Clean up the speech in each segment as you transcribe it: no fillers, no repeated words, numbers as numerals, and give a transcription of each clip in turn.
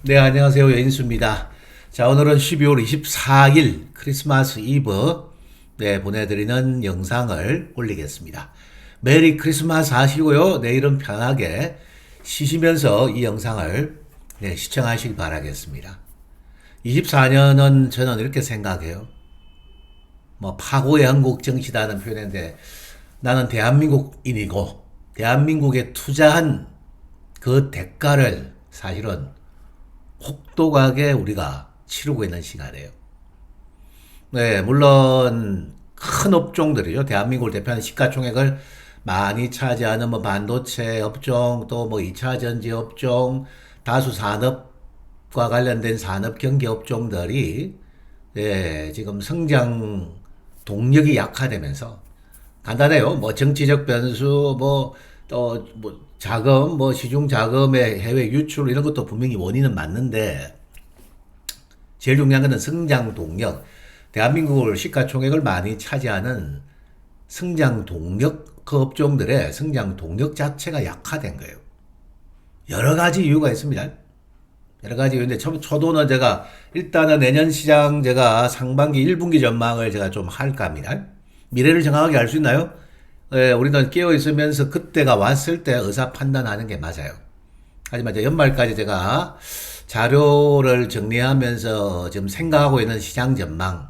네, 안녕하세요. 여인수입니다. 자, 오늘은 12월 24일 크리스마스 이브 보내드리는 영상을 올리겠습니다. 메리 크리스마스 하시고요. 내일은 편하게 쉬시면서 이 영상을 시청하시기 바라겠습니다. 24년은 저는 이렇게 생각해요. 뭐 파고의 한국 정치다는 표현인데 나는 대한민국인이고 대한민국에 투자한 그 대가를 사실은 혹독하게 우리가 치르고 있는 시간이에요. 네, 물론 큰 업종들이죠. 대한민국을 대표하는 시가총액을 많이 차지하는 뭐 반도체 업종, 또 뭐 2차 전지 업종, 다수 산업과 관련된 산업 경기 업종들이 지금 성장 동력이 약화되면서 간단해요. 뭐 정치적 변수, 뭐 또 뭐 자금, 뭐 시중 자금의 해외 유출 이런 것도 분명히 원인은 맞는데 제일 중요한 것은 성장 동력. 대한민국을 시가총액을 많이 차지하는 성장 동력 그 업종들의 성장 동력 자체가 약화된 거예요. 여러 가지 이유가 있습니다. 여러 가지 이유인데 초도는 제가 일단은 내년 시장 제가 상반기 1분기 전망을 제가 좀 할까 합니다. 미래를 정확하게 알 수 있나요? 우리는 깨어 있으면서 그때가 왔을 때 의사 판단하는 게 맞아요. 하지만 이제 연말까지 제가 자료를 정리하면서 지금 생각하고 있는 시장 전망,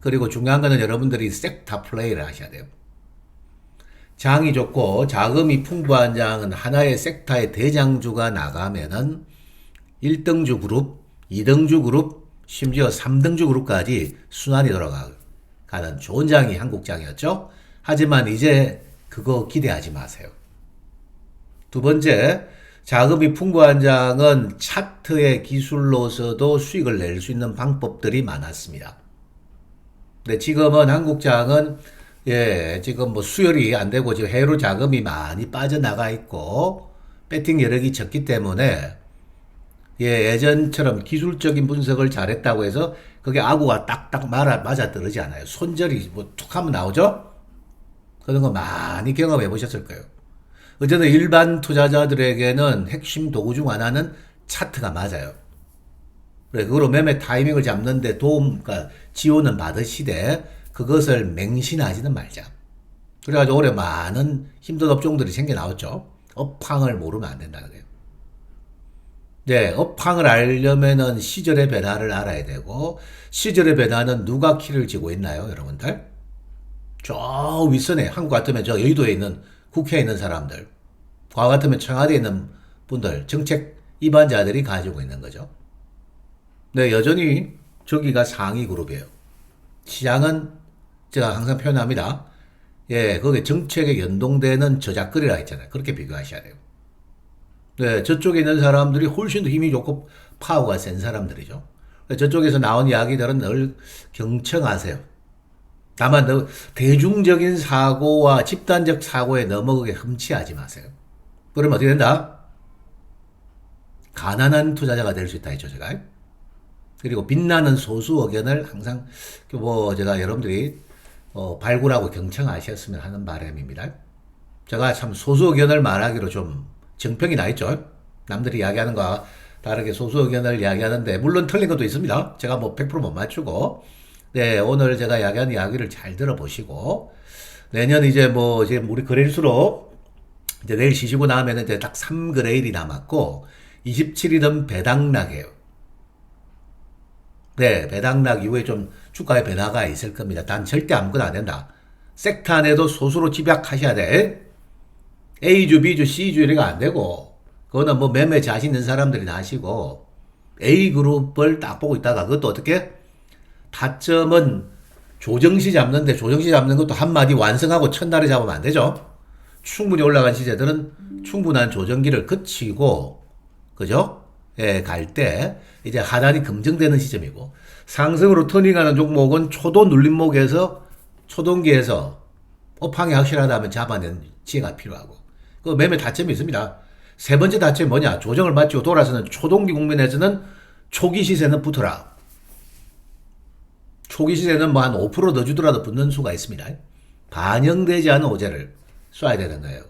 그리고 중요한 거는 여러분들이 섹터 플레이를 하셔야 돼요. 장이 좋고 자금이 풍부한 장은 하나의 섹터의 대장주가 나가면은 1등주 그룹, 2등주 그룹, 심지어 3등주 그룹까지 순환이 돌아가는 좋은 장이 한국장이었죠. 하지만 이제 그거 기대하지 마세요. 두 번째, 자금이 풍부한 장은 차트의 기술로서도 수익을 낼 수 있는 방법들이 많았습니다. 근데 지금은 한국장은 지금 뭐 수혈이 안 되고 지금 해외로 자금이 많이 빠져나가 있고 배팅 여력이 적기 때문에 예전처럼 기술적인 분석을 잘했다고 해서 그게 아구가 딱딱 맞아 떨어지지 않아요. 손절이 뭐 툭 하면 나오죠? 그런 거 많이 경험해 보셨을 거예요. 어쨌든 일반 투자자들에게는 핵심 도구 중 하나는 차트가 맞아요. 그래, 그거로 매매 타이밍을 잡는데 그러니까 지원은 받으시되 그것을 맹신하지는 말자. 그래가지고 올해 많은 힘든 업종들이 생겨 나왔죠. 업황을 모르면 안 된다는 거예요. 업황을 알려면은 시절의 변화를 알아야 되고, 시절의 변화는 누가 키를 쥐고 있나요, 여러분들? 저 윗선에, 한국 같으면 저 여의도에 있는 국회에 있는 사람들, 과거 같으면 청와대에 있는 분들, 정책 입안자들이 가지고 있는 거죠. 네, 여전히 저기가 상위 그룹이에요. 시장은 제가 항상 표현합니다. 거기에 정책에 연동되는 저작거리라 했잖아요. 그렇게 비교하셔야 돼요. 네, 저쪽에 있는 사람들이 훨씬 더 힘이 좋고 파워가 센 사람들이죠. 저쪽에서 나온 이야기들은 늘 경청하세요. 다만 대중적인 사고와 집단적 사고에 넘어가게 흠치하지 마세요. 그러면 어떻게 된다? 가난한 투자자가 될 수 있다 했죠, 제가. 그리고 빛나는 소수 의견을 항상 뭐 제가 여러분들이 발굴하고 경청하셨으면 하는 바람입니다. 제가 참 소수 의견을 말하기로 좀 정평이 나 있죠. 남들이 이야기하는 거와 다르게 소수 의견을 이야기하는데 물론 틀린 것도 있습니다. 제가 뭐 100%못 맞추고 오늘 제가 이야기한 이야기를 잘 들어보시고 내년 이제 뭐 이제 우리 거래일수록 이제 내일 쉬시고 나면 이제 딱 3거래일이 남았고 27일은 배당락이에요. 배당락 이후에 좀 주가의 변화가 있을 겁니다. 단 절대 아무것도 안 된다. 섹터 안에도 소수로 집약하셔야 돼. A주, B주, C주 이래가 안 되고 그거는 뭐 매매 자신 있는 사람들이 나시고 A그룹을 딱 보고 있다가 그것도 어떻게? 타점은 조정시 잡는데 조정시 잡는 것도 한마디 완성하고 첫날에 잡으면 안 되죠. 충분히 올라간 시세들은 충분한 조정기를 거치고 그죠? 갈 때 이제 하단이 검증되는 시점이고 상승으로 터닝하는 종목은 초도 눌림목에서 초동기에서 업황이 확실하다면 잡아내는 지혜가 필요하고 그 매매 다점이 있습니다. 세 번째 다점이 뭐냐? 조정을 마치고 돌아서는 초동기 국면에서는 초기 시세는 붙어라. 초기 시세는 뭐 한 5% 더 주더라도 붙는 수가 있습니다. 반영되지 않은 오제를 쏴야 되는 거예요.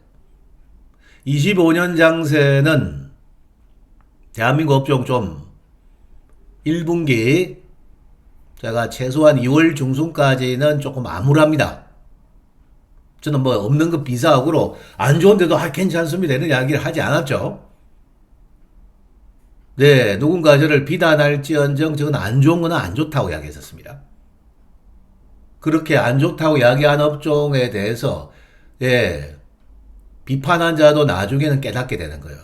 25년 장세는 대한민국 업종 좀 1분기 제가 최소한 2월 중순까지는 조금 암울합니다. 저는 뭐 없는 거 비사하고로 안 좋은데도 괜찮습니다 이런 이야기를 하지 않았죠. 네, 누군가 저를 비난할지언정 저건 안 좋은 거는 안 좋다고 이야기했었습니다. 그렇게 안 좋다고 이야기한 업종에 대해서 예, 비판한 자도 나중에는 깨닫게 되는 거예요.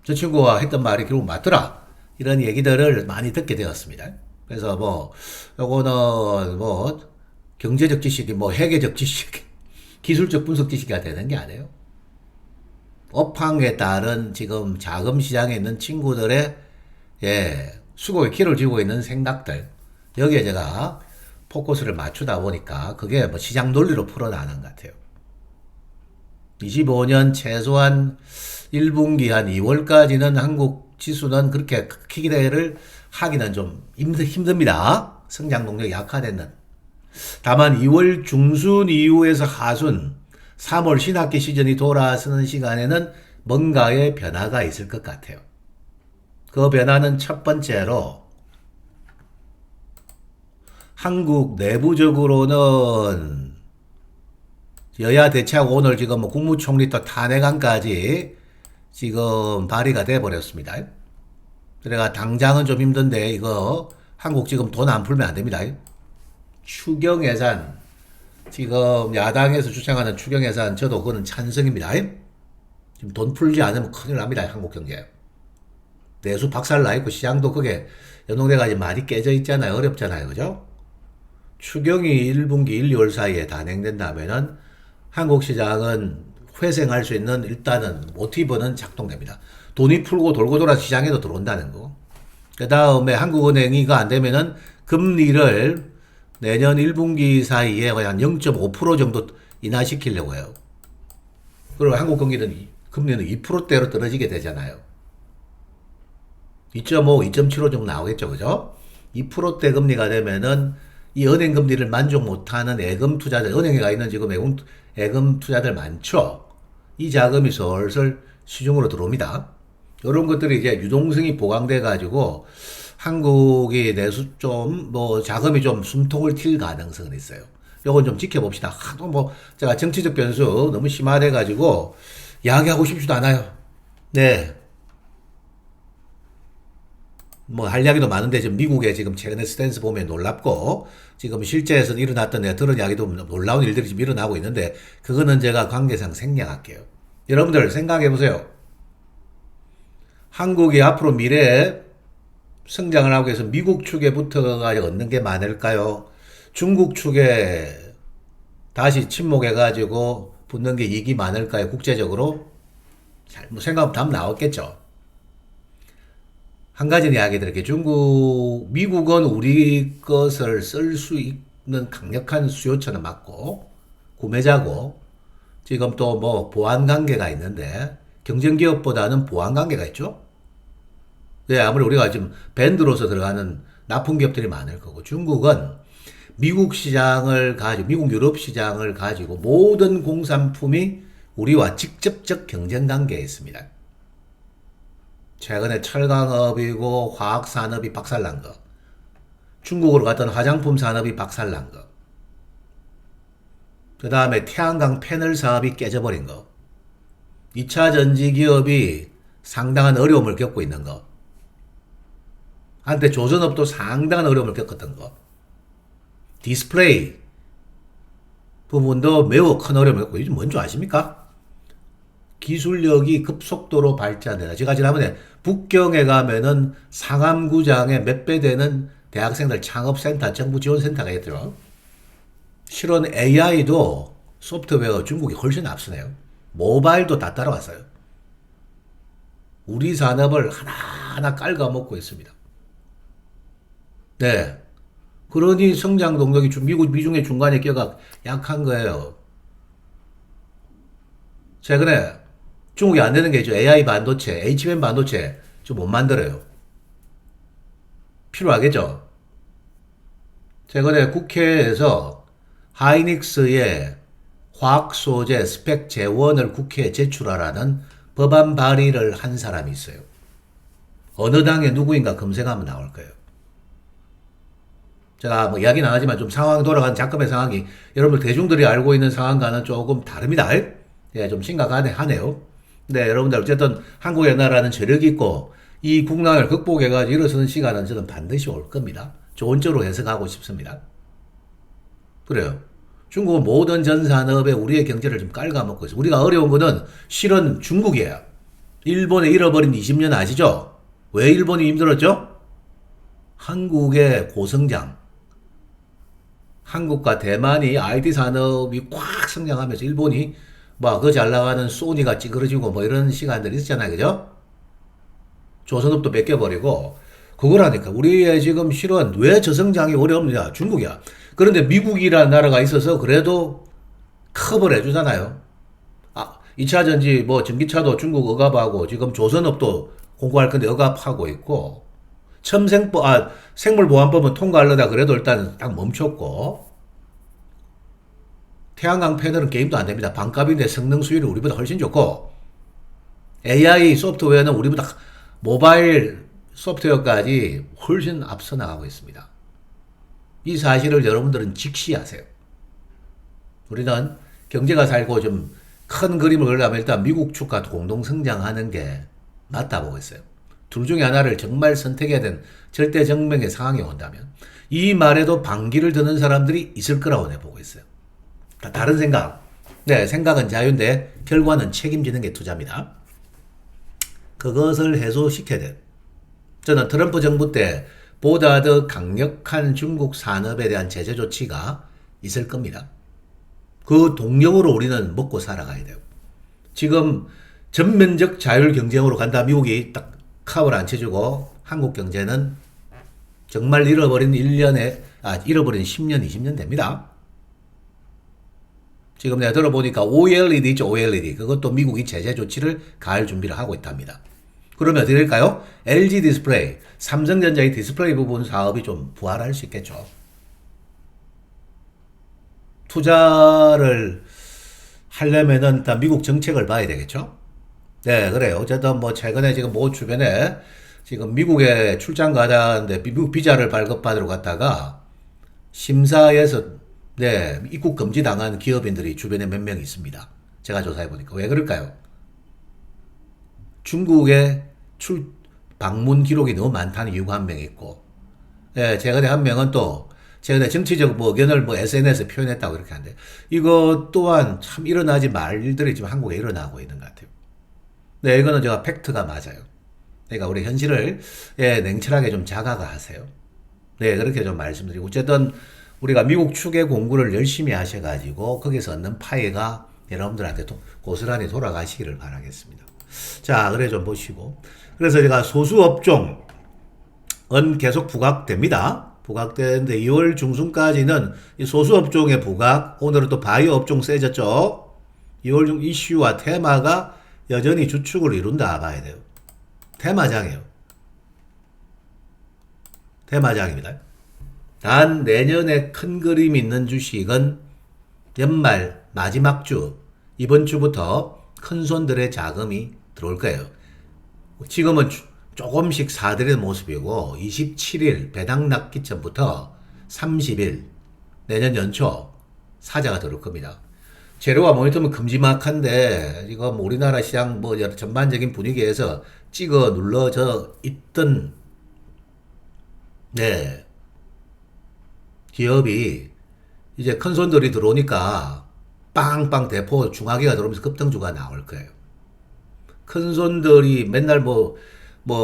저 친구가 했던 말이 결국 맞더라. 이런 얘기들을 많이 듣게 되었습니다. 그래서 뭐 요거는 뭐 경제적 지식이 뭐 회계적 지식, 기술적 분석 지식이 되는 게 아니에요. 업황에 따른 지금 자금 시장에 있는 친구들의 예, 수고의 키를 쥐고 있는 생각들 여기에 제가 포커스를 맞추다 보니까 그게 뭐 시장 논리로 풀어나는 것 같아요. 25년 최소한 1분기 한 2월까지는 한국 지수는 그렇게 기대를 하기는 좀 힘듭니다. 성장 동력이 약화되는. 다만 2월 중순 이후에서 하순 3월 신학기 시즌이 돌아서는 시간에는 뭔가의 변화가 있을 것 같아요. 그 변화는 첫 번째로 한국 내부적으로는 여야 대체하고 오늘 지금 뭐 국무총리 또 탄핵안까지 지금 발의가 돼 버렸습니다. 그래가 당장은 좀 힘든데 이거 한국 지금 돈 안 풀면 안 됩니다. 추경 예산 지금 야당에서 주장하는 추경 예산 저도 그거는 찬성입니다. 지금 돈 풀지 않으면 큰일 납니다. 한국 경제. 내수 박살 나 있고 시장도 그게 연동돼가지고 많이 깨져 있잖아요. 어렵잖아요. 그죠? 추경이 1분기 1, 2월 사이에 단행된다면은 한국 시장은 회생할 수 있는 일단은 모티브는 작동됩니다. 돈이 풀고 돌고 돌아 시장에도 들어온다는 거. 그 다음에 한국은행이 이거 안 되면은 금리를 내년 1분기 사이에 한 0.5% 정도 인하시키려고 해요. 그리고 한국 금리는 2%대로 떨어지게 되잖아요. 2.5, 2.75 정도 나오겠죠. 그죠? 2%대 금리가 되면은 이 은행 금리를 만족 못하는 예금 투자자, 은행에 가 있는 지금 예금 투자들 많죠. 이 자금이 슬슬 시중으로 들어옵니다. 이런 것들이 이제 유동성이 보강돼 가지고 한국이 내수 좀 뭐 자금이 좀 숨통을 튈 가능성은 있어요. 요건 좀 지켜봅시다. 하도 뭐 제가 정치적 변수 너무 심화돼 가지고 이야기하고 싶지도 않아요. 네. 뭐 할 이야기도 많은데 지금 미국의 지금 최근의 스탠스 보면 놀랍고 지금 실제에서 일어났던 내가 들은 이야기도 놀라운 일들이 지금 일어나고 있는데 그거는 제가 관계상 생략할게요. 여러분들 생각해 보세요. 한국이 앞으로 미래에 성장을 하기 위해서 미국 측에 붙어가 얻는 게 많을까요? 중국 측에 다시 침묵해가지고 붙는 게 이익이 많을까요? 국제적으로? 뭐 생각하면 답 나왔겠죠. 한 가지는 이야기 드릴게요. 미국은 우리 것을 쓸 수 있는 강력한 수요처는 맞고, 구매자고, 지금 또 뭐 보안 관계가 있는데, 경쟁기업보다는 보안 관계가 있죠? 네, 아무리 우리가 지금 밴드로서 들어가는 납품 기업들이 많을 거고, 중국은 미국 시장을 가지고, 미국 유럽 시장을 가지고 모든 공산품이 우리와 직접적 경쟁 관계에 있습니다. 최근에 철강업이고 화학산업이 박살난 거. 중국으로 갔던 화장품 산업이 박살난 거. 그 다음에 태양광 패널 사업이 깨져버린 거. 2차 전지 기업이 상당한 어려움을 겪고 있는 거. 한때 조선업도 상당한 어려움을 겪었던 거. 디스플레이 부분도 매우 큰 어려움을 겪고 요즘 뭔지 아십니까? 기술력이 급속도로 발전해요. 제가 지난번에 북경에 가면은 상암구장에 몇 배 되는 대학생들 창업센터, 정부 지원센터가 있더라고요. 실은 AI도 소프트웨어 중국이 훨씬 앞서네요. 모바일도 다 따라왔어요. 우리 산업을 하나하나 깔아먹고 있습니다. 네. 그러니 성장 동력이 미중의 중간에 껴가 약한 거예요. 최근에 중국이 안 되는 게 있죠. AI 반도체, HBM 반도체 좀 못 만들어요. 필요하겠죠. 최근에 국회에서 하이닉스의 화학 소재 스펙 재원을 국회에 제출하라는 법안 발의를 한 사람이 있어요. 어느 당의 누구인가 검색하면 나올 거예요. 제가 뭐 이야기는 안 하지만 좀 상황이 돌아가는 작업의 상황이 여러분들 대중들이 알고 있는 상황과는 조금 다릅니다. 예, 좀 심각하네요. 근데 여러분들 어쨌든 한국의 나라는 저력이 있고 이 국난을 극복해가지고 일어서는 시간은 저는 반드시 올 겁니다. 좋은 쪽으로 해석하고 싶습니다. 그래요. 중국은 모든 전 산업에 우리의 경제를 좀 깔아먹고 있어요. 우리가 어려운 거는 실은 중국이에요. 일본에 잃어버린 20년 아시죠? 왜 일본이 힘들었죠? 한국의 고성장. 한국과 대만이 IT 산업이 꽉 성장하면서 일본이 뭐 그 잘 나가는 소니가 찌그러지고 뭐 이런 시간들이 있었잖아요. 그죠? 조선업도 뺏겨버리고 그거라니까 우리의 지금 실은 왜 저성장이 어렵느냐 중국이야. 그런데 미국이라는 나라가 있어서 그래도 커버를 해주잖아요. 아, 2차 전지 뭐 전기차도 중국 억압하고 지금 조선업도 공고할 건데 억압하고 있고 생물보안법은 통과하려다 그래도 일단 딱 멈췄고 태양광 패널은 게임도 안 됩니다. 반값인데 성능 수율이 우리보다 훨씬 좋고 AI 소프트웨어는 우리보다 모바일 소프트웨어까지 훨씬 앞서 나가고 있습니다. 이 사실을 여러분들은 직시하세요. 우리는 경제가 살고 좀 큰 그림을 그리려면 일단 미국 축과 공동 성장하는 게 맞다 보고 있어요. 둘 중에 하나를 정말 선택해야 되는 절대정명의 상황이 온다면 이 말에도 반기를 드는 사람들이 있을 거라고 내 보고 있어요. 다른 생각. 네, 생각은 자유인데 결과는 책임지는 게 투자입니다. 그것을 해소시켜야 돼요. 저는 트럼프 정부 때 보다 더 강력한 중국 산업에 대한 제재 조치가 있을 겁니다. 그 동력으로 우리는 먹고 살아가야 돼요. 지금 전면적 자율 경쟁으로 간다. 미국이 딱 카드를 안 쳐주고 한국 경제는 정말 잃어버린 10년, 20년 됩니다. 지금 내가 들어보니까 OLED 있죠, OLED. 그것도 미국이 제재 조치를 가할 준비를 하고 있답니다. 그러면 어떻게 될까요? LG 디스플레이, 삼성전자의 디스플레이 부분 사업이 좀 부활할 수 있겠죠. 투자를 하려면은 일단 미국 정책을 봐야 되겠죠. 네, 그래요. 어쨌든 뭐 최근에 지금 모 주변에 지금 미국에 출장 가다는데 미국 비자를 발급받으러 갔다가 심사에서 네, 입국 금지 당한 기업인들이 주변에 몇 명 있습니다. 제가 조사해 보니까 왜 그럴까요? 중국의 방문 기록이 너무 많다는 이유가 한 명 있고, 네, 최근에 한 명은 또 최근에 정치적 뭐 의견을 뭐 SNS에 표현했다고 그렇게 하는데 이거 또한 참 일어나지 말 일들이 지금 한국에 일어나고 있는 것 같아요. 네, 이거는 제가 팩트가 맞아요. 그러니까 우리 현실을 예, 냉철하게 좀 자각하세요. 네, 그렇게 좀 말씀드리고 어쨌든 우리가 미국 측의 공부를 열심히 하셔가지고 거기서 얻는 파이가 여러분들한테 고스란히 돌아가시기를 바라겠습니다. 자, 그래 좀 보시고 그래서 제가 소수업종은 계속 부각됩니다. 부각되는데 2월 중순까지는 이 소수업종의 부각, 오늘은 또 바이오 업종 세졌죠. 2월 중 이슈와 테마가 여전히 주축을 이룬다 봐야 돼요. 테마장이에요. 테마장입니다. 단 내년에 큰 그림 있는 주식은 연말 마지막 주, 이번 주부터 큰 손들의 자금이 들어올 거예요. 지금은 조금씩 사들이는 모습이고 27일 배당 납기 전부터 30일 내년 연초 사자가 들어올 겁니다. 재료와 모니터는 큼지막한데 지금 우리나라 시장 뭐 전반적인 분위기에서 찍어 눌러져 있던 네 기업이 이제 큰 손들이 들어오니까 빵빵 대포 중화기가 들어오면서 급등주가 나올 거예요. 큰 손들이 맨날 뭐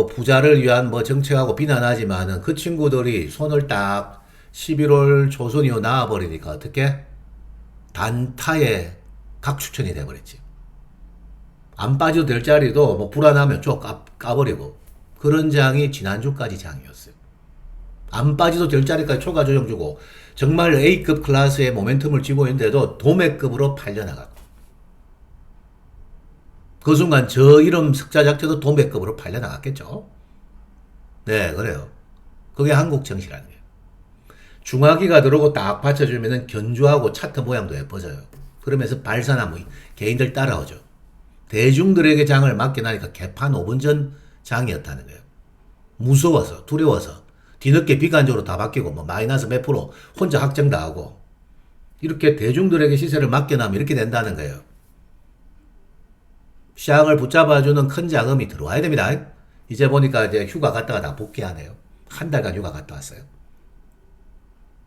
부자를 위한 뭐 정책하고 비난하지만은 그 친구들이 손을 딱 11월 초순 이후 나와버리니까 어떻게? 단타에 각추천이 돼버렸지. 안 빠져도 될 자리도 뭐 불안하면 쭉 까버리고 그런 장이 지난주까지 장이었어요. 안 빠져도 될 자리까지 초과 조정 주고 정말 A급 클래스의 모멘텀을 쥐고 있는데도 도매급으로 팔려나가고 그 순간 저 이름 흑자 자체도 도매급으로 팔려나갔겠죠. 네, 그래요. 그게 한국 정시라는 거예요. 중화기가 들어오고 딱 받쳐주면은 견주하고 차트 모양도 예뻐져요. 그러면서 발사나무 개인들 따라오죠. 대중들에게 장을 맡겨나니까 개판 5분 전 장이었다는 거예요. 무서워서, 두려워서. 뒤늦게 비관적으로 다 바뀌고, 뭐, 마이너스 몇 프로, 혼자 확정다 하고. 이렇게 대중들에게 시세를 맡겨놔면 이렇게 된다는 거예요. 시장을 붙잡아주는 큰 자금이 들어와야 됩니다. 이제 보니까 이제 휴가 갔다가 다 복귀하네요. 한 달간 휴가 갔다 왔어요.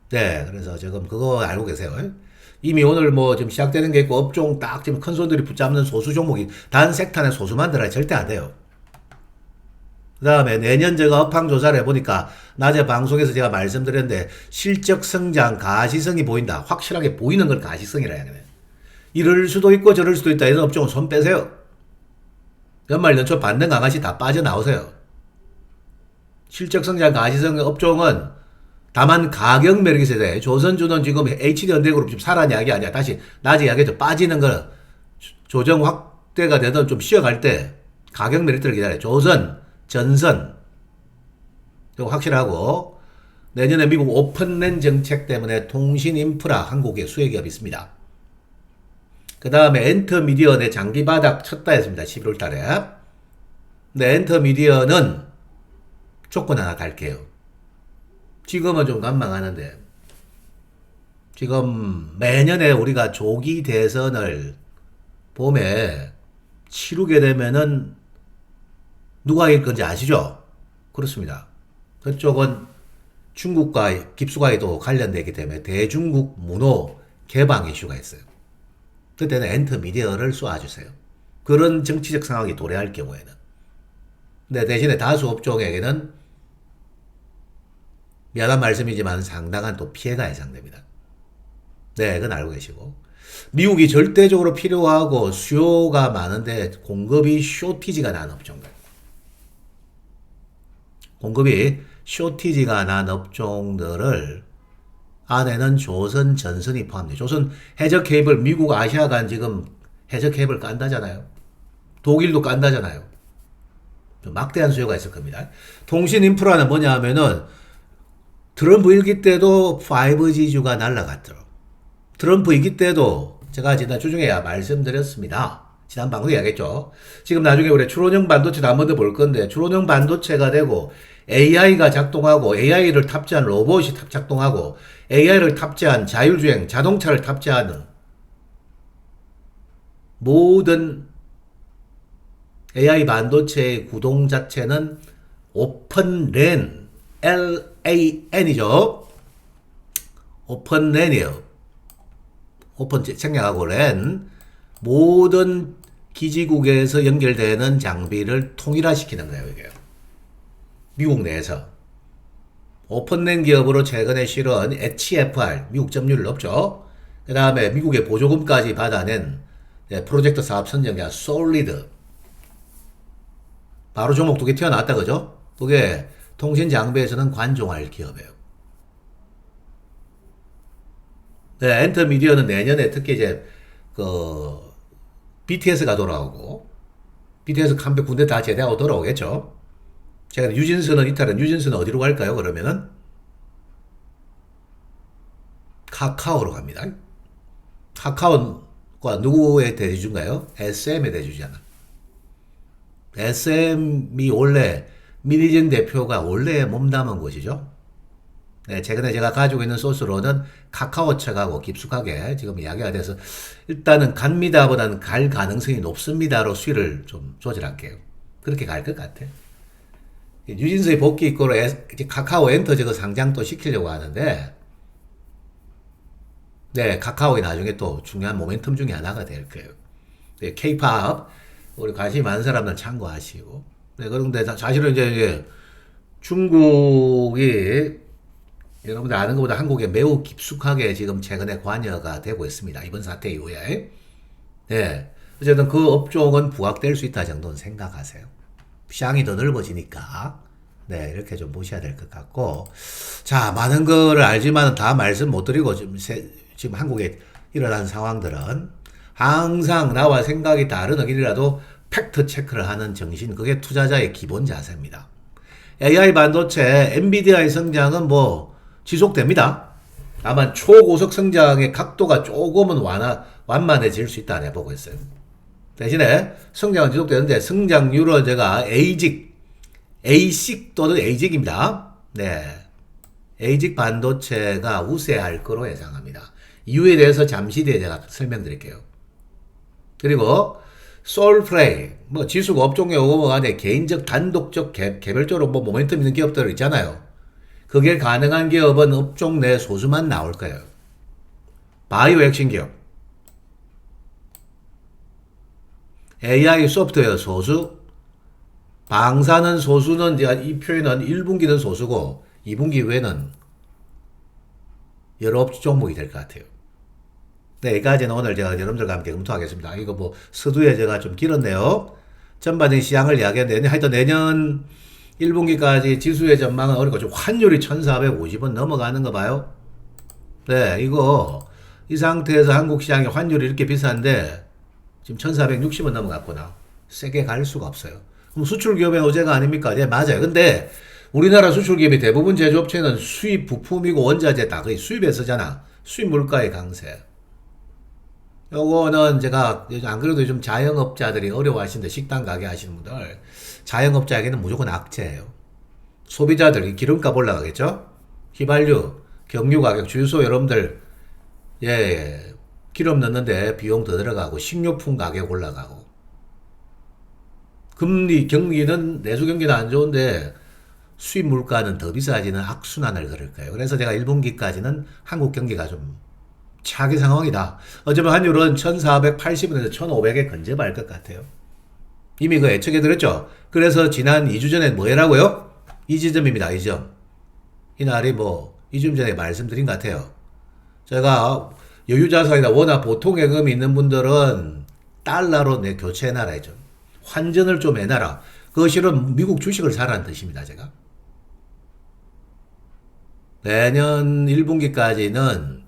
네, 그래서 지금 그거 알고 계세요. 이미 오늘 뭐 지금 시작되는 게 있고 업종 딱 지금 큰 손들이 붙잡는 소수 종목이 단 섹터에 소수만 들어야 절대 안 돼요. 그 다음에 내년 제가 업황 조사를 해보니까 낮에 방송에서 제가 말씀드렸는데 실적 성장 가시성이 보인다. 확실하게 보이는 걸 가시성이라 해야 되네. 이럴 수도 있고 저럴 수도 있다. 이런 업종은 손 빼세요. 연말 연초 반등 강아지 다 빠져나오세요. 실적 성장 가시성 업종은 다만 가격 매력이 세대. 조선주는 지금 HD현대그룹 지금 사라는 이야기 아니야. 다시 낮에 이야기했죠. 빠지는 거 조정 확대가 되든 좀 쉬어갈 때 가격 매력들을 기다려요. 조선, 전선 이거 확실하고 내년에 미국 오픈랜 정책 때문에 통신 인프라 한국에 수혜기업이 있습니다. 그 다음에 엔터미디어의 장기 바닥 쳤다 했습니다. 11월 달에. 근데 엔터미디어는 조건 하나 갈게요. 지금은 좀 난망하는데 지금 매년에 우리가 조기 대선을 봄에 치르게 되면은 누가 이길 건지 아시죠? 그렇습니다. 그쪽은 중국과 깊숙하게도 관련되기 때문에 대중국 문호 개방 이슈가 있어요. 그때는 엔터미디어를 쏘아주세요. 그런 정치적 상황이 도래할 경우에는. 근데 대신에 다수 업종에게는 미안한 말씀이지만 상당한 또 피해가 예상됩니다. 네, 그건 알고 계시고. 미국이 절대적으로 필요하고 수요가 많은데 공급이 쇼티지가 난 업종들. 공급이 쇼티지가 난 업종들을 안에는 조선, 전선이 포함돼요. 조선 해적 케이블, 미국, 아시아 간 지금 해적 케이블 깐다잖아요. 독일도 깐다잖아요. 좀 막대한 수요가 있을 겁니다. 통신 인프라는 뭐냐 하면은 트럼프 일기 때도 5G주가 날라갔더라. 트럼프 일기 때도 제가 지난 주중에 말씀드렸습니다. 지난 방송에 이야기했죠. 지금 나중에 우리 추론형 반도체도 한 번 더 볼 건데 추론형 반도체가 되고 AI가 작동하고 AI를 탑재한 로봇이 작동하고 AI를 탑재한 자율주행 자동차를 탑재하는 모든 AI 반도체의 구동 자체는 오픈랜 LAN이죠. 오픈랜이에요. 오픈 생략하고 랜 모든 기지국에서 연결되는 장비를 통일화시키는 거예요. 이게 미국 내에서 오픈랜 기업으로 최근에 실은 HFR 미국 점유율 높죠. 그 다음에 미국의 보조금까지 받아낸 프로젝트 사업 선정자 솔리드 바로 종목 두 개 튀어나왔다 그죠? 그게 통신 장비에서는 관종할 기업이에요. 네, 엔터미디어는 내년에 특히 이제 BTS가 돌아오고 BTS 컴백 군대 다 제대하고 돌아오겠죠. 제가 유진스는 이탈은 유진스는 어디로 갈까요? 그러면은 카카오로 갑니다. 카카오가 누구의 대주주인가요? SM의 대주주잖아. SM이 원래 민희진 대표가 원래 몸담은 곳이죠. 네, 최근에 제가 가지고 있는 소스로는 카카오 측하고 깊숙하게 지금 이야기가 돼서 일단은 갑니다보다는 갈 가능성이 높습니다로 수위를 좀 조절할게요. 그렇게 갈 것 같아요. 유진스의 복귀 이거로 카카오 엔터 저거 상장 또 시키려고 하는데 네, 카카오가 나중에 또 중요한 모멘텀 중에 하나가 될 거예요. 네, K-팝 우리 관심이 많은 사람들 참고하시고 네, 그런데 사실은 이제 중국이 여러분들 아는 것보다 한국에 매우 깊숙하게 지금 최근에 관여가 되고 있습니다. 이번 사태 이후에. 네. 어쨌든 그 업종은 부각될 수 있다 정도는 생각하세요. 시장이 더 넓어지니까. 네. 이렇게 좀 보셔야 될 것 같고. 자, 많은 거를 알지만 다 말씀 못 드리고 지금 한국에 일어난 상황들은 항상 나와 생각이 다른 어길이라도 팩트 체크를 하는 정신. 그게 투자자의 기본 자세입니다. AI 반도체, 엔비디아의 성장은 뭐 지속됩니다. 다만 초고속 성장의 각도가 조금은 완만해질 수 있다 내보고 있어요. 대신에 성장은 지속되는데 성장률은 제가 에이직 ASIC 또는 ASIC입니다. 네. ASIC 반도체가 우세할 거로 예상합니다. 이유에 대해서 잠시 뒤에 제가 설명드릴게요. 그리고 솔플레이, 뭐 지수가 업종에 오고 간에 개인적 단독적 개별적으로 뭐 모멘텀 있는 기업들 있잖아요. 그게 가능한 기업은 업종 내 소수만 나올 거예요. 바이오 핵심 기업, AI 소프트웨어 소수, 방사는 소수는 이 표현은 1분기는 소수고 2분기 외에는 여러 종목이 될 것 같아요. 네, 여기까지는 오늘 제가 여러분들과 함께 검토하겠습니다. 이거 뭐 서두에 제가 좀 길었네요. 전반적인 시장을 이야기했는데 하여튼 내년 1분기까지 지수의 전망은 어렵고 좀 환율이 1450원 넘어가는 거 봐요. 네, 이거 이 상태에서 한국 시장의 환율이 이렇게 비싼데 지금 1460원 넘어갔구나. 세게 갈 수가 없어요. 그럼 수출 기업의 어제가 아닙니까? 네, 맞아요. 근데 우리나라 수출 기업이 대부분 제조업체는 수입 부품이고 원자재 다 거의 수입에 쓰잖아. 수입 물가의 강세. 요거는 제가 안 그래도 요즘 자영업자들이 어려워하시는데 식당 가게 하시는 분들 자영업자에게는 무조건 악재예요. 소비자들이 기름값 올라가겠죠? 휘발유, 경유 가격, 주유소 여러분들 예, 기름 넣는데 비용 더 들어가고 식료품 가격 올라가고 금리 경기는 내수 경기는 안 좋은데 수입 물가는 더 비싸지는 악순환을 걸을 거예요. 그래서 제가 1분기까지는 한국 경기가 좀 차기 상황이다. 어쩌면 환율은 1480원에서 1500에 근접할 것 같아요. 이미 그 예측해 드렸죠. 그래서 지난 2주 전에 뭐 해라고요? 이 지점입니다. 이 점. 이날이 뭐 2주 전에 말씀드린 것 같아요. 제가 여유자산이나 워낙 보통 예금이 있는 분들은 달러로 내 교체해놔라 했죠. 환전을 좀 해놔라. 그거 실은 미국 주식을 사라는 뜻입니다. 제가. 내년 1분기까지는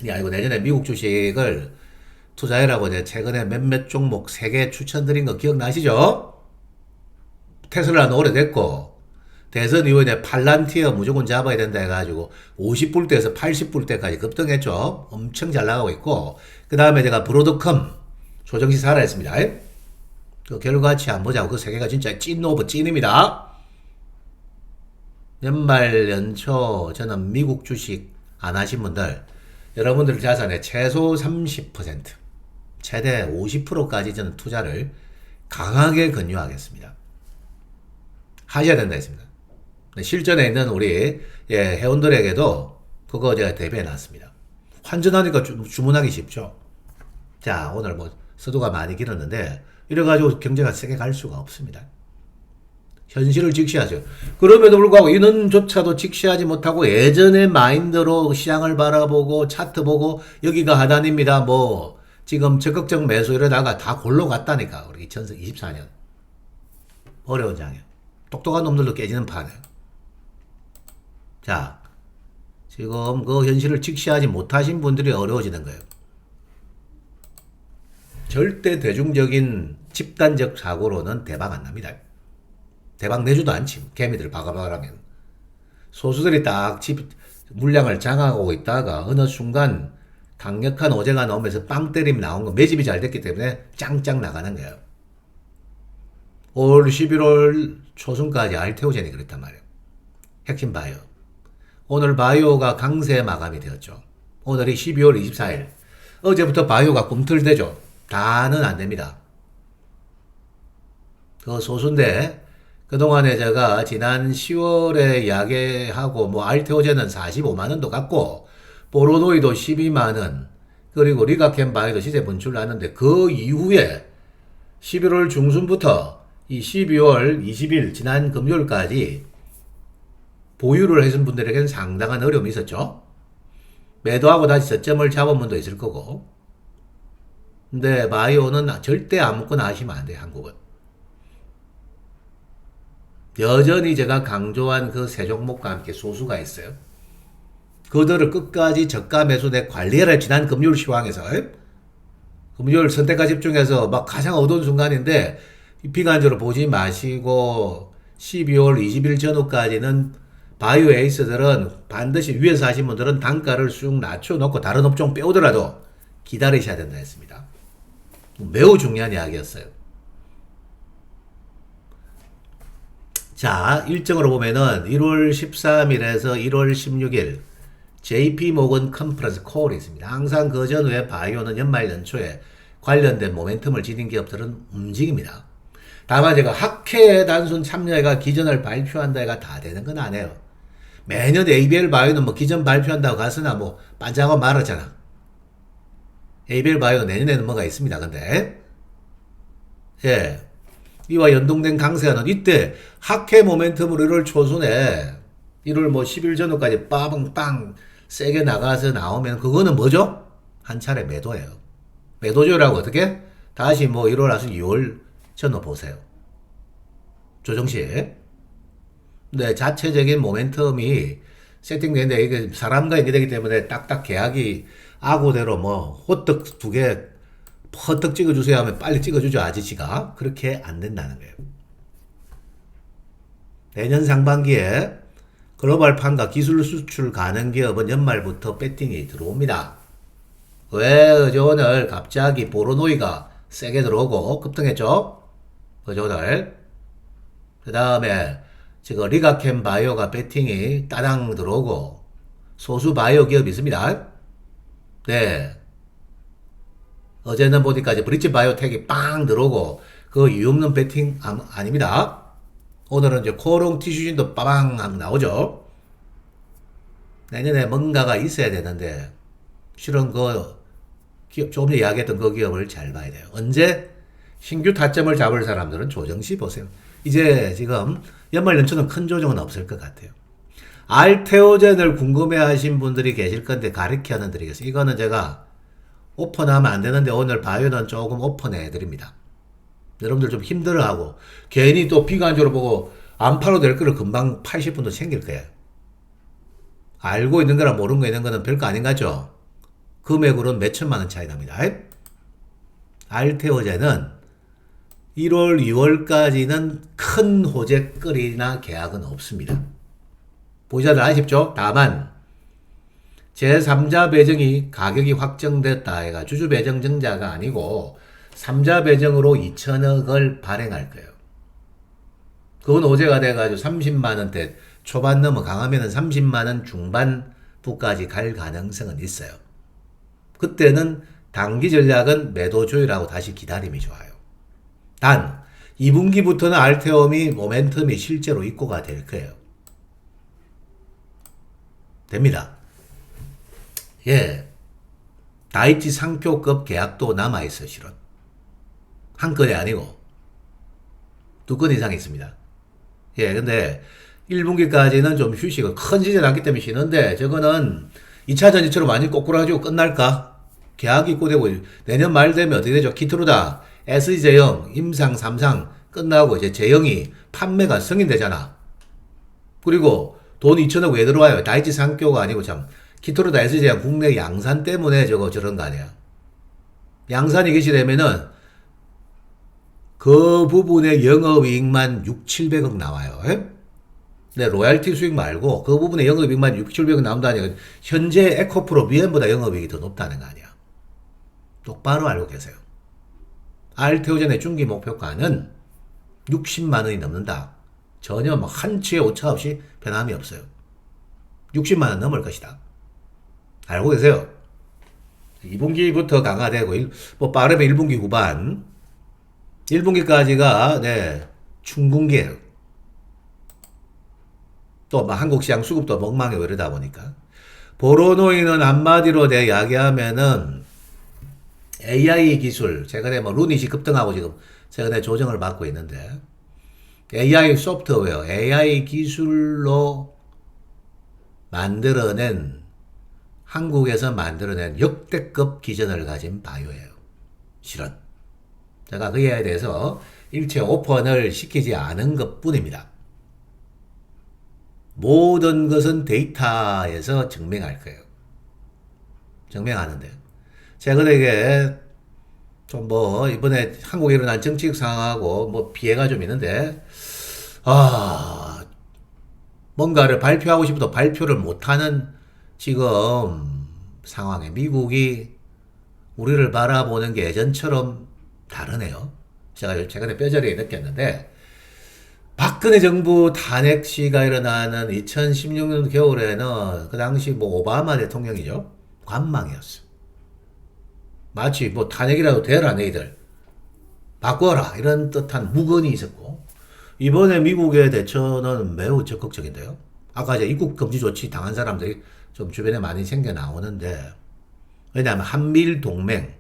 아니고 내년에 미국 주식을 투자해라고 제가 최근에 몇몇 종목 3개 추천드린 거 기억나시죠? 테슬라는 오래됐고 대선 이후에 팔란티어 무조건 잡아야 된다 해가지고 50불대에서 80불대까지 급등했죠. 엄청 잘 나가고 있고 그 다음에 제가 브로드컴 조정시 사라 했습니다. 그 결과치 한번 보자고. 그 3개가 진짜 찐 오브 찐입니다. 연말 연초 저는 미국 주식 안 하신 분들 여러분들 자산의 최소 30% 최대 50%까지 저는 투자를 강하게 권유하겠습니다. 하셔야 된다 했습니다. 실전에 있는 우리 회원들에게도 그거 제가 대비해 놨습니다. 환전하니까 주문하기 쉽죠. 자, 오늘 뭐 서두가 많이 길었는데 이래가지고 경제가 세게 갈 수가 없습니다. 현실을 직시하죠. 그럼에도 불구하고 이는조차도 직시하지 못하고 예전의 마인드로 시장을 바라보고 차트 보고 여기가 하단입니다. 뭐 지금 적극적 매수 이러다가 다 골로 갔다니까. 우리 2024년 어려운 장면. 똑똑한 놈들도 깨지는 판이에요. 자, 지금 그 현실을 직시하지 못하신 분들이 어려워지는 거예요. 절대 대중적인 집단적 사고로는 대박 안 납니다. 대박 내주도 않지. 개미들 바가바가라면. 소수들이 딱 물량을 장악하고 있다가 어느 순간 강력한 어제가 나오면서 빵 때림 나온 거 매집이 잘 됐기 때문에 짱짱 나가는 거예요. 올 11월 초순까지 알테오젠이 그랬단 말이에요. 핵심 바이오. 오늘 바이오가 강세 마감이 되었죠. 오늘이 12월 24일. 어제부터 바이오가 꿈틀대죠. 다는 안 됩니다. 그 소수인데 그동안에 제가 지난 10월에 이야기하고 뭐 알테오젠은 45만원도 갔고 보로노이도 12만원 그리고 리가켄 바이오도 시세 분출 났는데 그 이후에 11월 중순부터 이 12월 20일 지난 금요일까지 보유를 해준 분들에게는 상당한 어려움이 있었죠. 매도하고 다시 저점을 잡은 분도 있을 거고 근데 바이오는 절대 아무거나 하시면 안 돼요. 한국은. 여전히 제가 강조한 그 세 종목과 함께 소수가 있어요. 그들을 끝까지 저가 매수 내 관리해라. 지난 금요일 시황에서 금요일 선택과 집중해서 막 가장 어두운 순간인데 비관적으로 보지 마시고 12월 20일 전후까지는 바이오 에이스들은 반드시 위에서 하신 분들은 단가를 쑥 낮춰놓고 다른 업종 빼오더라도 기다리셔야 된다 했습니다. 매우 중요한 이야기였어요. 자, 일정으로 보면은 1월 13일에서 1월 16일 JP 모건 컨퍼런스 콜이 있습니다. 항상 그 전후에 바이오는 연말 연초에 관련된 모멘텀을 지닌 기업들은 움직입니다. 다만 제가 학회에 단순 참여해가 기전을 발표한다가 다 되는 건 아니에요. 매년 ABL 바이오는 뭐 기전 발표한다고 가서나 뭐 반짝하고 말았잖아. ABL 바이오 내년에는 뭐가 있습니다. 근데 예, 이와 연동된 강세는 이때 학회 모멘텀으로 1월 초순에 1월 뭐 10일 전후까지 빠방빵 세게 나가서 나오면 그거는 뭐죠? 한 차례 매도예요. 매도조라고 어떻게? 다시 뭐 1월 와서 2월 전후 보세요. 조정시. 네, 자체적인 모멘텀이 세팅되는데 이게 사람과 연계되기 때문에 딱딱 계약이 아고대로 뭐 호떡 두 개 퍼뜩 찍어주세요 하면 빨리 찍어주죠. 아저씨가. 그렇게 안 된다는 거예요. 내년 상반기에 글로벌판과 기술 수출 가능 기업은 연말부터 배팅이 들어옵니다. 왜 어제 오늘 갑자기 보로노이가 세게 들어오고 급등했죠? 어제 오늘. 그 다음에 지금 리가캠 바이오가 배팅이 따당 들어오고 소수 바이오 기업이 있습니다. 네. 어제는 보니까 이제 브릿지 바이오텍이 빵 들어오고 그 이유 없는 배팅 아닙니다. 오늘은 이제 코롱 티슈진도 빠방 하면 나오죠. 내년에 뭔가가 있어야 되는데 실은 그 기업 조금 전에 이야기했던 그 기업을 잘 봐야 돼요. 언제 신규 타점을 잡을 사람들은 조정시 보세요. 이제 지금 연말 연초는 큰 조정은 없을 것 같아요. 알테오젠을 궁금해하신 분들이 계실 건데 가르쳐 드리겠습니다. 이거는 제가 오픈하면 안 되는데 오늘 바이오는 조금 오픈해 드립니다. 여러분들 좀 힘들어하고 괜히 또 비관적으로 보고 안 팔아도 될 거를 금방 80분도 생길 거예요. 알고 있는 거랑 모르는 거 있는 거는 별거 아닌 거죠. 금액으로는 몇 천만 원 차이 납니다. 알테오젠은 1월, 2월까지는 큰 호재거리나 계약은 없습니다. 보시다들 아십시오? 다만 제3자 배정이 가격이 확정됐다 해가 주주 배정 증자가 아니고 3자 배정으로 2천억을 발행할 거예요. 그건 호재가 돼가지고 30만원대 초반 넘어 강하면은 30만원 중반부까지 갈 가능성은 있어요. 그때는 단기 전략은 매도 조율하고 다시 기다림이 좋아요. 단 2분기부터는 알테옴이 모멘텀이 실제로 입고가 될 거예요. 됩니다. 예. 다이치 상표급 계약도 남아있어, 실은. 한 건이 아니고, 두 건 이상 있습니다. 예, 근데 1분기까지는 좀 휴식을 큰 시즌 않기 때문에 쉬는데, 저거는 2차 전지처럼 완전히 꼬꾸라지고 끝날까? 계약이 입고되고, 내년 말 되면 어떻게 되죠? 키트루다, SE제형, 임상, 3상 끝나고 이제 제형이 판매가 승인되잖아. 그리고 돈 2천억 왜 들어와요? 다이치 상표가 아니고 참. 키토르다 SG가 국내 양산 때문에 저런 거 아니야. 양산이 개시되면은 그 부분의 영업이익만 6, 700억 나와요. 네, 로얄티 수익 말고 그 부분의 영업이익만 6, 700억 나온다니까 현재 에코프로 BM보다 영업이익이 더 높다는 거 아니야. 똑바로 알고 계세요. 알테오젠의 중기 목표가는 60만 원이 넘는다. 전혀 뭐 한치의 오차 없이 변함이 없어요. 60만 원 넘을 것이다. 알고 계세요? 2분기부터 강화되고, 뭐, 빠르면 1분기 후반, 1분기까지가, 네, 충분기예요. 또, 뭐, 한국 시장 수급도 멍망해 이러다 보니까. 보로노이는 한마디로 내 이야기하면은, AI 기술, 최근에 뭐, 루닛이 급등하고 지금, 최근에 조정을 받고 있는데, AI 소프트웨어, AI 기술로 만들어낸 한국에서 만들어낸 역대급 기전을 가진 바이오예요. 실은. 제가 그에 대해서 일체 오픈을 시키지 않은 것 뿐입니다. 모든 것은 데이터에서 증명할 거예요. 증명하는데. 최근에 좀 뭐, 이번에 한국에 일어난 정치적 상황하고 뭐 피해가 좀 있는데, 뭔가를 발표하고 싶어도 발표를 못하는 지금 상황에 미국이 우리를 바라보는 게 예전처럼 다르네요. 제가 최근에 뼈저리게 느꼈는데 박근혜 정부 탄핵 시가 일어나는 2016년 겨울에는 그 당시 뭐 오바마 대통령이죠. 관망이었어. 마치 뭐 탄핵이라도 되라 너희들. 바꿔라 이런 뜻한 묵언이 있었고 이번에 미국의 대처는 매우 적극적인데요. 아까 이제 입국 금지 조치 당한 사람들이 좀 주변에 많이 생겨 나오는데 왜냐하면 한미일 동맹,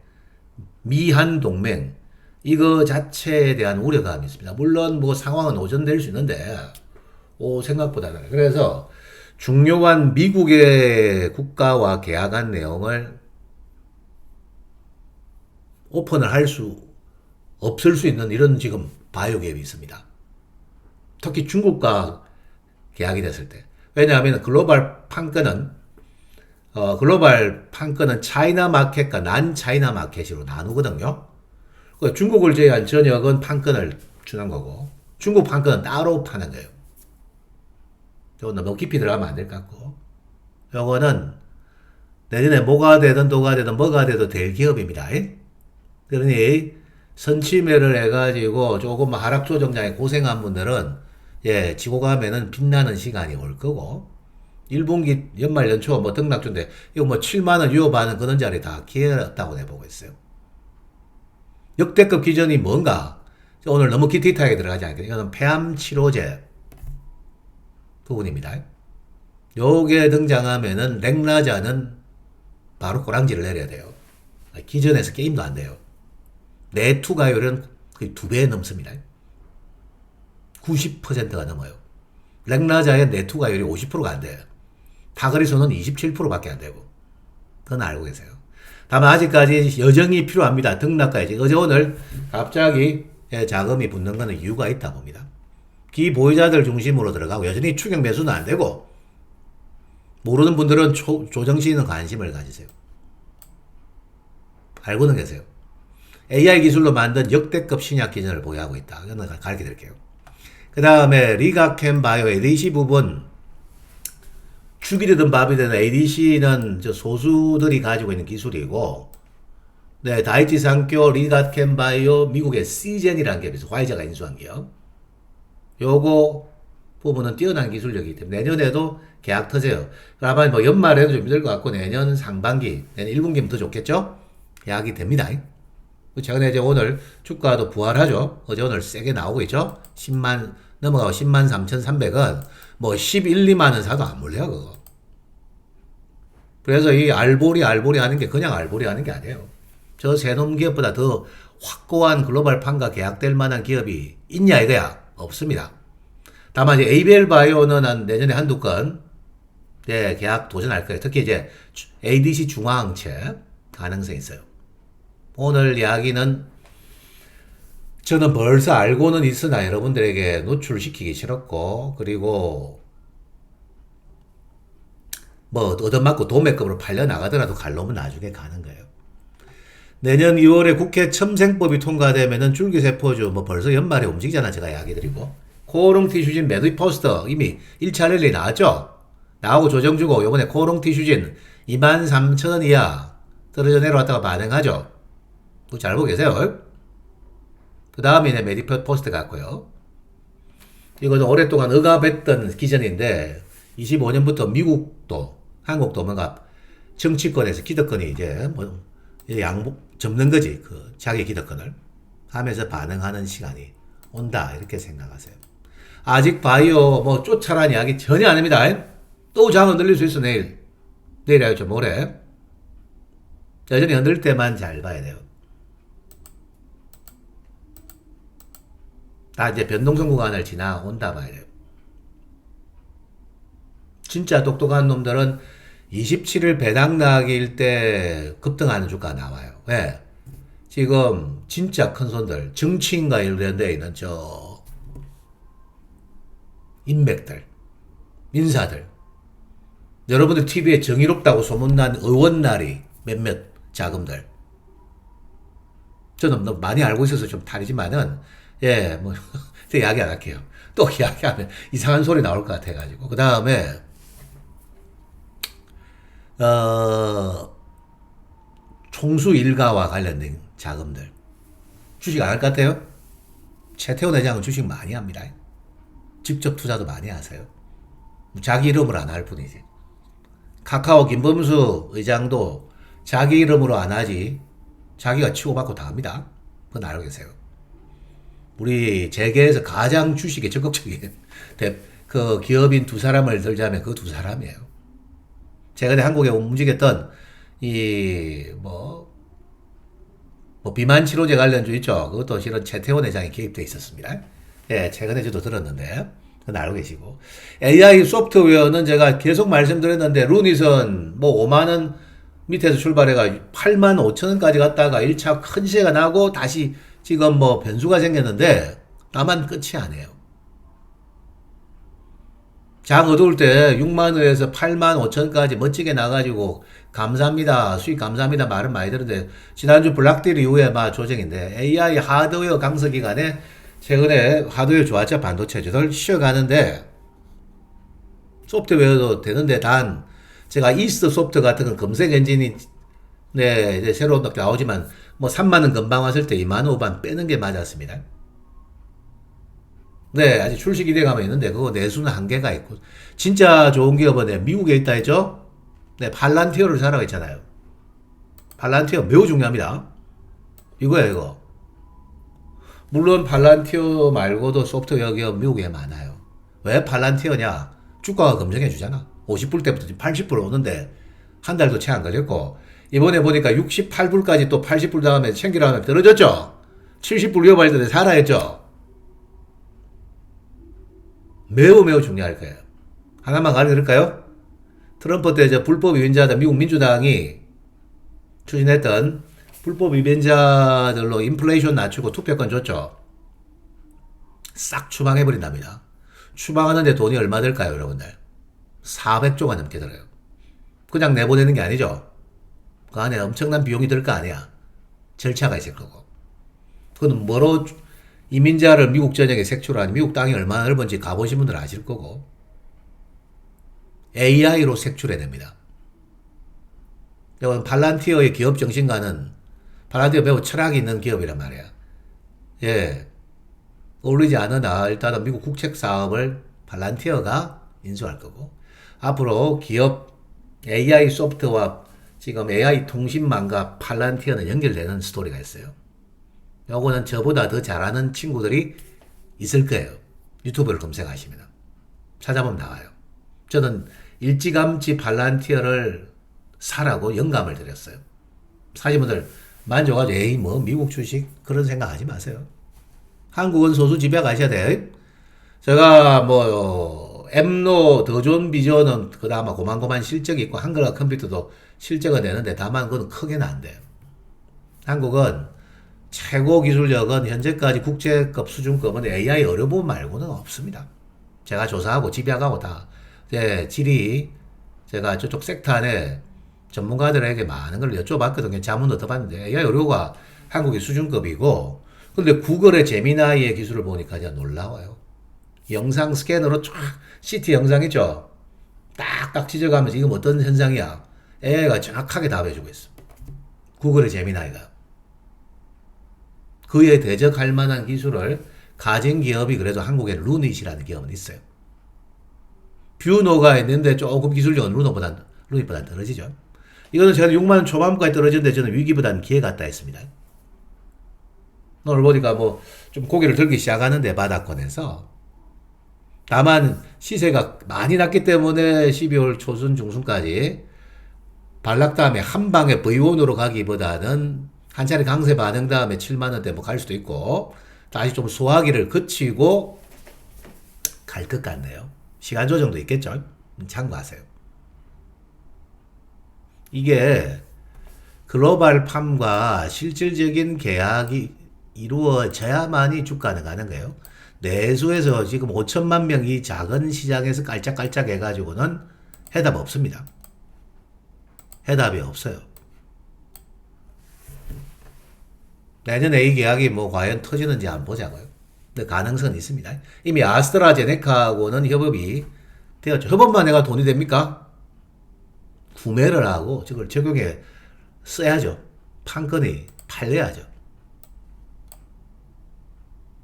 미한 동맹 이거 자체에 대한 우려감이 있습니다. 물론 뭐 상황은 오전될 수 있는데 생각보다는 그래서 중요한 미국의 국가와 계약한 내용을 오픈을 할 수 없을 수 있는 이런 지금 바이오 갭이 있습니다. 특히 중국과 계약이 됐을 때. 왜냐하면 글로벌 판권은 차이나 마켓과 난 차이나 마켓으로 나누거든요. 중국을 제외한 전역은 판권을 주는 거고 중국 판권은 따로 파는 거예요. 이건 너무 깊이 들어가면 안 될 것 같고 이거는 내년에 뭐가 되든 도가 되든 뭐가 돼도 될 기업입니다. 그러니 선취매를 해가지고 조금 하락 조정장에 고생한 분들은 지고 가면은 빛나는 시간이 올 거고 1분기 연말 연초 뭐 등락주인데 이거 뭐 7만원 유효반은 그런 자리 다 기회였다고 내보고 있어요. 역대급 기전이 뭔가 오늘 너무 기티타하게 들어가지 않겠다. 이거는 폐암 치료제 부분입니다. 요게 등장하면은 렉나자는 바로 꼬랑지를 내려야 돼요. 기전에서 게임도 안 돼요. 내 투과율은 거의 2배 넘습니다. 90%가 넘어요. 렉나자의 내 투과율이 50%가 안 돼요. 타거리소는 27%밖에 안 되고. 그건 알고 계세요. 다만 아직까지 여정이 필요합니다. 등락까지. 어제 오늘 갑자기 자금이 붙는 것은 이유가 있다 봅니다. 기보유자들 중심으로 들어가고 여전히 추격 매수는 안 되고 모르는 분들은 조정시에는 관심을 가지세요. 알고는 계세요. AI 기술로 만든 역대급 신약 기전을 보유하고 있다. 이건 가르쳐 드릴게요. 그 다음에 리가켄 바이오 ADC 부분 죽이 되든 밥이 되든 ADC는 소수들이 가지고 있는 기술이고 다이치 상교 리가켄 바이오 미국의 시젠이라는 기업에서 화이자가 인수한 기업 요거 부분은 뛰어난 기술력이기 때문에 내년에도 계약 터져요. 아마 뭐 연말에도 좀 힘들 것 같고 내년 상반기 내년 1분기면 더 좋겠죠? 계약이 됩니다. 최근에 이제 오늘 주가도 부활하죠. 어제 오늘 세게 나오고 있죠. 10만 넘어가고 10만 3,300원 뭐 11, 2만원 사도 안 몰려요 그거. 그래서 이 알보리 하는 게 그냥 알보리 하는 게 아니에요. 저 세놈 기업보다 더 확고한 글로벌 판과 계약될 만한 기업이 있냐 이거야. 없습니다. 다만 이제 ABL 바이오는 내년에 한두 건 계약 도전할 거예요. 특히 이제 ADC 중화항체 가능성이 있어요. 오늘 이야기는 저는 벌써 알고는 있으나 여러분들에게 노출시키기 싫었고 그리고 뭐 얻어맞고 도매급으로 팔려나가더라도 갈 놈은 나중에 가는 거예요. 내년 2월에 국회 첨생법이 통과되면은 줄기세포주 뭐 벌써 연말에 움직이잖아 제가 이야기 드리고 코롱티슈진 매도입 포스터 이미 1차 랠리 나왔죠. 나오고 조정 주고 요번에 코롱티슈진 23,000원 이하 떨어져 내려왔다가 반응하죠. 잘 보고 계세요. 그 다음에 이제 메디포 포스트 같고요. 이거는 오랫동안 억압했던 기전인데 25년부터 미국도 한국도 뭔가 정치권에서 기득권이 이제 뭐 양복 접는 거지 그 자기 기득권을 하면서 반응하는 시간이 온다 이렇게 생각하세요. 아직 바이오 뭐 쫓아라는 이야기 전혀 안 합니다. 또 장 흔들릴 수 있어 내일 알죠 모레. 여전히 흔들 때만 잘 봐야 돼요. 다 이제 변동성 구간을 지나온다 봐야 돼요. 진짜 똑똑한 놈들은 27일 배당락일 때 급등하는 주가 나와요. 왜? 지금 진짜 큰 손들, 정치인과 관련되어 있는 저 인맥들, 인사들, 여러분들 TV에 정의롭다고 소문난 의원날이 몇몇 자금들. 저는 너무 많이 알고 있어서 좀 다르지만은 뭐 이야기 안 할게요. 또 이야기하면 이상한 소리 나올 것 같아가지고 그 다음에 총수 일가와 관련된 자금들 주식 안 할 것 같아요? 최태원 회장은 주식 많이 합니다. 직접 투자도 많이 하세요. 자기 이름으로 안 할 뿐이지. 카카오 김범수 의장도 자기 이름으로 안 하지 자기가 치고받고 다 합니다. 그건 알고 계세요. 우리 재계에서 가장 주식에 적극적인 그 기업인 두 사람을 들자면 그 두 사람이에요. 최근에 한국에 움직였던 비만 치료제 관련주 있죠. 그것도 실은 최태원 회장이 개입돼 있었습니다. 예, 최근에 저도 들었는데 그건 알고 계시고 AI 소프트웨어는 제가 계속 말씀드렸는데 루닛은 5만원 밑에서 출발해가 8만 5천원까지 갔다가 1차 큰 시세가 나고 다시 지금 변수가 생겼는데 다만 끝이 아니에요. 장 어두울 때 6만원에서 8만 5천까지 멋지게 나가지고 감사합니다. 수익 감사합니다. 말은 많이 들었는데 지난주 블락딜 이후에 조정인데 AI 하드웨어 강서 기간에 최근에 하드웨어 좋았죠. 반도체들 쉬어가는데 소프트웨어도 되는데 단 제가 이스트 소프트 같은 건 검색 엔진이 이제 새로 나오지만 3만원 금방 왔을 때 2만원 후반 빼는 게 맞았습니다. 네, 아직 출시 기대감은 있는데 그거 내수는 한계가 있고 진짜 좋은 기업은 미국에 있다 했죠? 네, 팔란티어를 사라고 했잖아요. 팔란티어 매우 중요합니다. 이거예요, 이거. 물론 팔란티어 말고도 소프트웨어 기업 미국에 많아요. 왜 팔란티어냐? 주가가 검증해 주잖아. 50불 때부터 지금 80불 오는데 한 달도 채 안 걸렸고 이번에 보니까 68불까지 또 80불 다음에 챙기라면 떨어졌죠? 70불 위협할 때 사라 했죠? 매우 매우 중요할 거예요. 하나만 가르쳐드릴까요? 트럼프 때 불법 위반자들 미국 민주당이 추진했던 불법 위반자들로 인플레이션 낮추고 투표권 줬죠. 싹 추방해버린답니다. 추방하는데 돈이 얼마 들까요, 여러분들? 400조가 넘게 들어요. 그냥 내보내는 게 아니죠. 그 안에 엄청난 비용이 들 거 아니야. 절차가 있을 거고. 그건 뭐로 이민자를 미국 전역에 색출하니 미국 땅이 얼마나 넓은지 가보신 분들 아실 거고 AI로 색출해냅니다. 이건 팔란티어의 기업 정신과는 팔란티어 매우 철학이 있는 기업이란 말이야. 예, 어울리지 않으나 일단은 미국 국책 사업을 팔란티어가 인수할 거고 앞으로 기업 AI 소프트와 지금 AI 통신망과 팔란티어는 연결되는 스토리가 있어요. 요거는 저보다 더 잘하는 친구들이 있을 거예요. 유튜브를 검색하시면 찾아보면 나와요. 저는 일찌감치 팔란티어를 사라고 영감을 드렸어요. 사신 분들 만족하죠. 미국 주식 그런 생각 하지 마세요. 한국은 소수 집에 가셔야 돼. 제가 엠노 더 좋은 비전은 그나마 고만고만 실적이 있고 한글과 컴퓨터도 실적은 내는데 다만 그건 크게는 안 돼요. 한국은 최고 기술력은 현재까지 국제급 수준급은 AI 의료보험 말고는 없습니다. 제가 조사하고 집약하고 다 질의 제가 저쪽 섹터 안에 전문가들에게 많은 걸 여쭤봤거든요. 자문도 얻어봤는데 AI 의료가 한국의 수준급이고 근데 구글의 제미나이의 기술을 보니까 그냥 놀라워요. 영상 스캔으로 쫙 CT 영상 있죠? 딱딱 찢어가면서 이건 어떤 현상이야? AI가 정확하게 답해주고 있어. 구글의 제미나이가. 그에 대적할 만한 기술을 가진 기업이 그래도 한국에 루닛이라는 기업은 있어요. 뷰노가 있는데 조금 기술력은 루닛보다는 떨어지죠. 이거는 제가 6만원 초반까지 떨어졌는데 저는 위기보다는 기회 같다 했습니다. 오늘 보니까 좀 고개를 들기 시작하는데 바닥권에서 다만 시세가 많이 났기 때문에 12월 초순 중순까지 반락 다음에 한 방에 V1으로 가기보다는 한 차례 강세 반응 다음에 7만원대 갈 수도 있고 다시 좀 소화기를 거치고 갈 것 같네요. 시간 조정도 있겠죠. 참고하세요. 이게 글로벌 팜과 실질적인 계약이 이루어져야만이 주가는 가는 거예요. 내수에서 지금 5천만 명이 작은 시장에서 깔짝깔짝 해가지고는 해답 없습니다. 해답이 없어요. 내년에 이 계약이 과연 터지는지 한번 보자고요. 근데 가능성은 있습니다. 이미 아스트라제네카하고는 협업이 되었죠. 협업만 해가 돈이 됩니까? 구매를 하고 저걸 적용해 써야죠. 판권이 팔려야죠.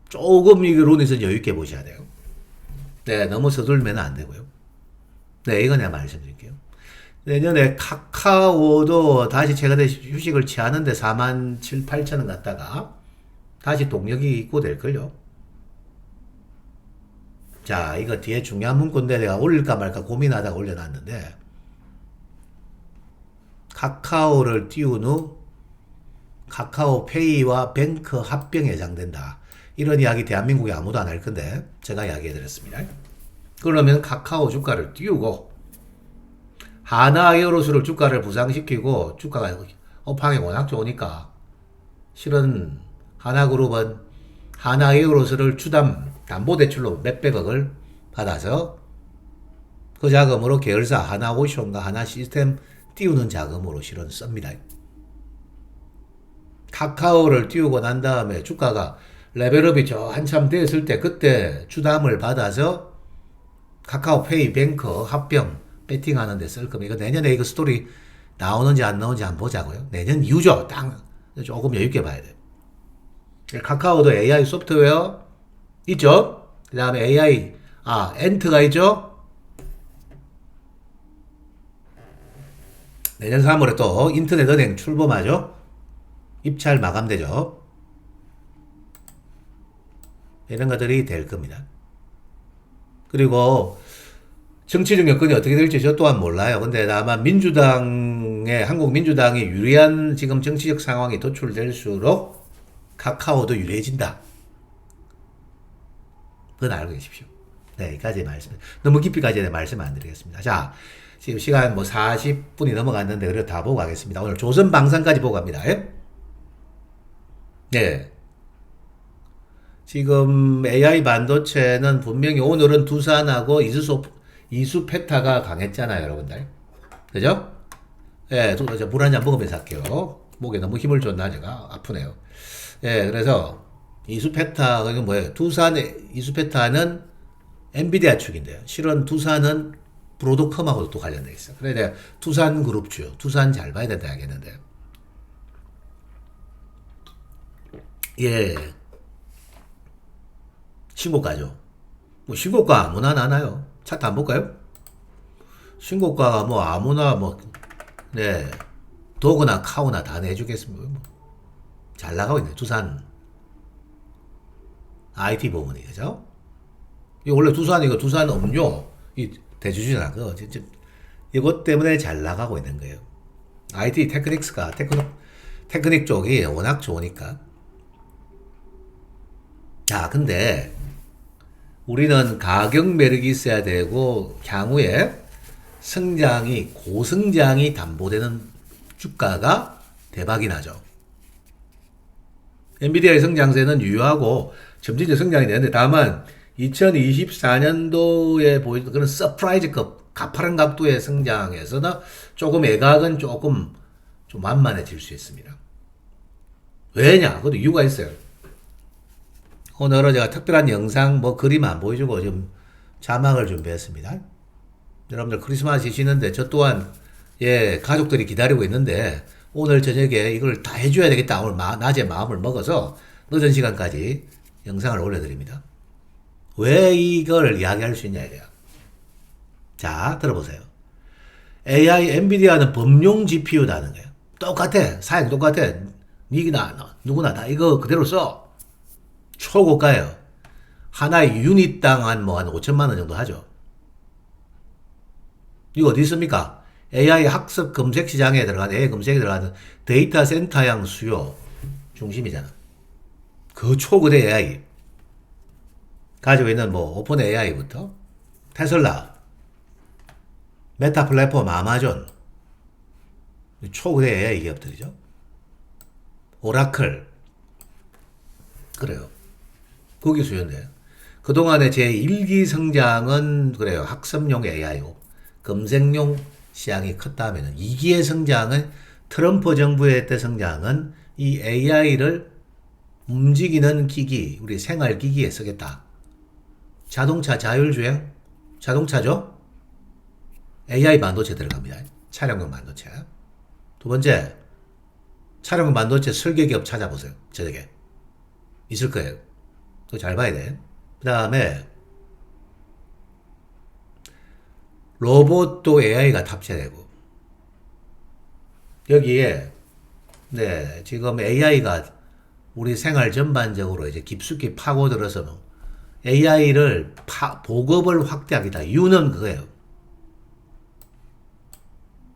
조금 이게 론에서 여유있게 보셔야 돼요. 네, 너무 서둘면 안 되고요. 네, 이거 내가 말씀드릴게요. 내년에 카카오도 다시 최근에 휴식을 취하는데 4만 7, 8천 원 갔다가 다시 동력이 있고될걸요. 자, 이거 뒤에 중요한 문구인데 내가 올릴까 말까 고민하다가 올려놨는데 카카오를 띄운 후 카카오페이와 뱅크 합병 예상된다. 이런 이야기 대한민국에 아무도 안 할 건데 제가 이야기해드렸습니다. 그러면 카카오 주가를 띄우고 하나에어로스를 주가를 부상시키고 주가가 업황이 워낙 좋으니까 실은 하나그룹은 하나에어로스를 주담 담보대출로 몇백억을 받아서 그 자금으로 계열사 하나오션과 하나시스템 띄우는 자금으로 실은 씁니다. 카카오를 띄우고 난 다음에 주가가 레벨업이 저 한참 됐을 때 그때 주담을 받아서 카카오페이 뱅크 합병 배팅하는 데 쓸 겁니다. 이거 내년에 이거 스토리 나오는지 안 나오는지 한번 보자고요. 내년 이후죠. 딱 조금 여유있게 봐야 돼요. 카카오도 AI 소프트웨어 있죠. 그 다음에 AI 엔트가 있죠. 내년 3월에 또 인터넷 은행 출범하죠. 입찰 마감되죠. 이런 것들이 될 겁니다. 그리고 정치적 여건이 어떻게 될지 저 또한 몰라요. 근데 다만 한국 민주당이 유리한 지금 정치적 상황이 도출될수록 카카오도 유리해진다. 그건 알고 계십시오. 네, 여기까지 말씀. 너무 깊이까지 말씀 안 드리겠습니다. 자, 지금 시간 40분이 넘어갔는데 그래도 다 보고 가겠습니다. 오늘 조선방산까지 보고 갑니다. 예? 네. 지금 AI 반도체는 분명히 오늘은 두산하고 이수페타가 강했잖아요, 여러분들. 그죠? 예, 물 한 잔 먹으면서 할게요. 목에 너무 힘을 줬나, 제가. 아프네요. 예, 그래서 이수페타, 이건 뭐예요? 이수페타는 엔비디아 축인데요. 실은 두산은 브로드컴하고도 또 관련돼 있어요. 그래, 내가 두산 그룹주, 두산 잘 봐야 된다 하겠는데. 예. 신고가죠. 신고가 아무나 나나요? 차트 안 볼까요? 신고가가 아무나 네. 도그나 카우나 다 내주겠습니다. 잘 나가고 있네. 두산 IT 부문이, 그죠? 이 원래 두산이고 두산 음료, 이 대주주잖아. 이것 때문에 잘 나가고 있는 거예요. IT 테크닉스가, 테크닉 쪽이 워낙 좋으니까. 자, 근데 우리는 가격 매력이 있어야 되고 향후에 고성장이 담보되는 주가가 대박이 나죠. 엔비디아의 성장세는 유효하고 점진적 성장이 되는데 다만 2024년도에 보이는 그런 서프라이즈급 가파른 각도의 성장에서는 조금 애각은 조금 좀 만만해질 수 있습니다. 왜냐? 그것도 이유가 있어요. 오늘은 제가 특별한 영상 그림 안 보여주고 좀 자막을 준비했습니다. 여러분들 크리스마스 쉬시는데 저 또한 가족들이 기다리고 있는데 오늘 저녁에 이걸 다 해줘야 되겠다. 오늘 낮에 마음을 먹어서 늦은 시간까지 영상을 올려드립니다. 왜 이걸 이야기할 수 있냐 이래요. 자, 들어보세요. AI 엔비디아는 범용 GPU라는 거예요. 똑같아. 사양 똑같아. 누구나 다 이거 그대로 써. 초고가예요. 하나의 유닛당 한 5천만 원 정도 하죠. 이거 어디 있습니까? AI 학습 검색 시장에 들어가는 AI 검색에 들어가는 데이터 센터형 수요 중심이잖아. 그 초거대 AI 가지고 있는 오픈 AI부터 테슬라, 메타 플랫폼 아마존 초거대 AI 기업들이죠. 오라클 그래요. 거기 수요인데요. 그동안의 제1기 성장은 그래요. 학습용 AI고 검색용 시장이 컸다면 2기의 성장은 트럼프 정부의 때 성장은 이 AI를 움직이는 기기, 우리 생활기기에 쓰겠다. 자동차 자율주행, 자동차죠? AI 반도체 들어갑니다. 차량용 반도체. 두 번째, 차량용 반도체 설계기업 찾아보세요. 저녁에. 있을 거예요. 그거 잘 봐야 돼. 그 다음에 로봇도 AI가 탑재되고 여기에 네, 지금 AI가 우리 생활 전반적으로 이제 깊숙이 파고들어서 AI를 보급을 확대하기다. 이유는 그거예요.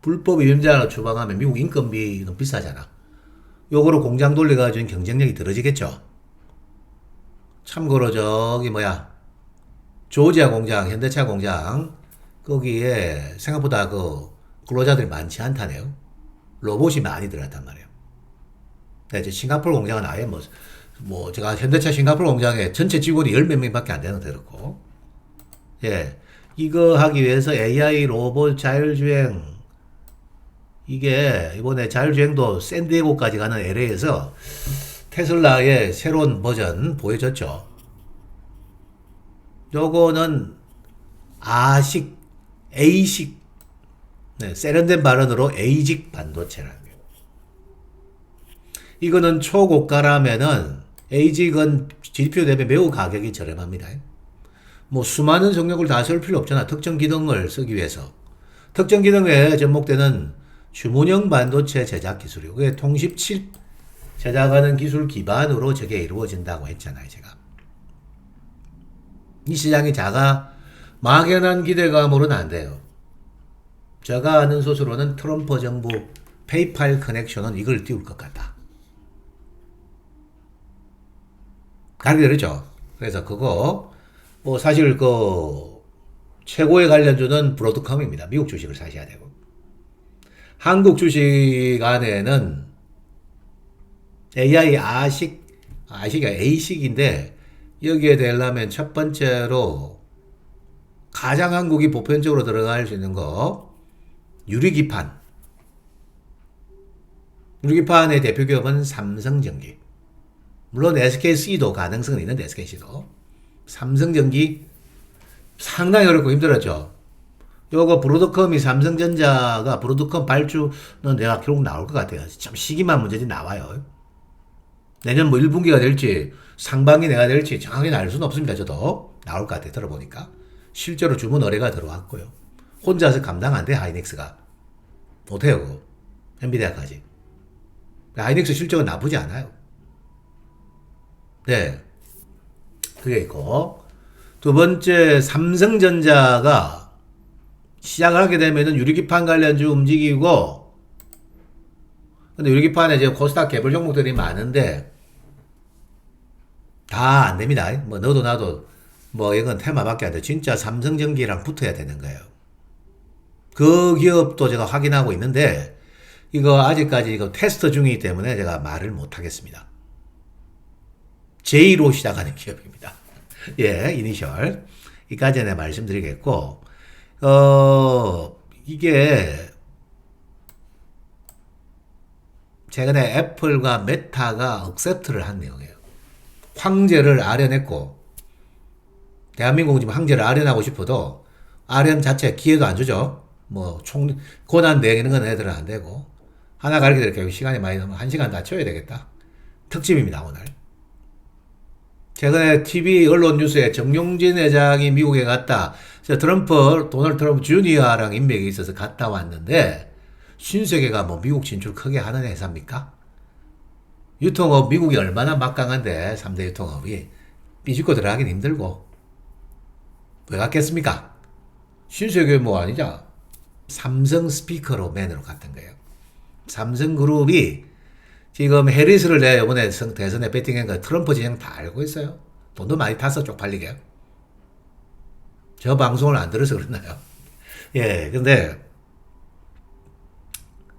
불법 유전자로 추방하면 미국 인건비는 비싸잖아. 요거로 공장 돌려가지고 경쟁력이 떨어지겠죠. 참고로 저기 조지아 공장, 현대차 공장 거기에 생각보다 그 근로자들이 많지 않다네요. 로봇이 많이 들어갔단 말이에요. 네, 이제 싱가포르 공장은 아예 제가 현대차 싱가포르 공장에 전체 직원이 열 몇 명밖에 안 되는 데 그렇고. 예. 이거 하기 위해서 AI 로봇 자율주행, 이게 이번에 자율주행도 샌디에고까지 가는 LA에서 테슬라의 새로운 버전 보여줬죠. 요거는 A식, 네, 세련된 발언으로 A식 반도체라는 거예요. 이거는 초고가라면은 A식은 GPU 대비 매우 가격이 저렴합니다. 수많은 정력을 다 쓸 필요 없잖아. 특정 기능을 쓰기 위해서. 특정 기능에 접목되는 주문형 반도체 제작 기술이고, 그게 통신칩 제작하는 기술 기반으로 저게 이루어진다고 했잖아요, 제가. 이 시장이 막연한 기대감으로는 안 돼요. 제가 아는 소스로는 트럼프 정부 페이팔 커넥션은 이걸 띄울 것 같다. 가르쳐 드렸죠. 그래서 그거, 사실 최고의 관련주는 브로드컴입니다. 미국 주식을 사셔야 되고. 한국 주식 안에는 AI A식이 A식인데, 여기에 되려면 첫 번째로 가장 한국이 보편적으로 들어갈 수 있는 거, 유리기판. 유리기판의 대표 기업은 삼성전기. 물론 SKC도 가능성은 있는데, SKC도. 삼성전기 상당히 어렵고 힘들었죠. 요거 브로드컴이 삼성전자가 브로드컴 발주는 내가 결국 나올 것 같아요. 참 시기만 문제지 나와요. 내년 1분기가 될지 상반기 내가 될지 정확히 알 수는 없습니다. 저도 나올 것 같아요. 들어보니까. 실제로 주문 의뢰가 들어왔고요. 혼자서 감당 안 돼, 하이닉스가. 못해요, 그거. 엔비디아까지. 하이닉스 실적은 나쁘지 않아요. 네. 그게 있고. 두 번째, 삼성전자가 시작을 하게 되면은 유리기판 관련주 움직이고, 근데 유리기판에 이제 코스닥 개별 종목들이 많은데, 다 안 됩니다. 너도 나도, 이건 테마밖에 안 돼. 진짜 삼성전기랑 붙어야 되는 거예요. 그 기업도 제가 확인하고 있는데, 이거 아직까지 테스트 중이기 때문에 제가 말을 못 하겠습니다. J로 시작하는 기업입니다. 예, 이니셜. 이까지 내가 말씀드리겠고, 이게, 최근에 애플과 메타가 억셉트를 한 내용이에요. 황제를 아련했고, 대한민국은 지금 황제를 아련하고 싶어도, 아련 자체 기회도 안 주죠. 고난 내리는 건 애들은 안 되고, 하나 가르쳐 드릴게요. 시간이 많이 넘으면 1시간 다 채워야 되겠다. 특집입니다, 오늘. 최근에 TV 언론 뉴스에 정용진 회장이 미국에 갔다. 도널드 트럼프 주니어랑 인맥이 있어서 갔다 왔는데, 신세계가 미국 진출 크게 하는 회사입니까? 유통업, 미국이 얼마나 막강한데, 3대 유통업이. 삐집고 들어가긴 힘들고. 왜 갔겠습니까? 신세계 아니자. 삼성 스피커로 맨으로 갔던 거예요. 삼성그룹이 지금 해리스를 내가 이번에 대선에 배팅한 거 트럼프 진영 다 알고 있어요. 돈도 많이 타서 쪽팔리게. 저 방송을 안 들어서 그러나요? 예, 근데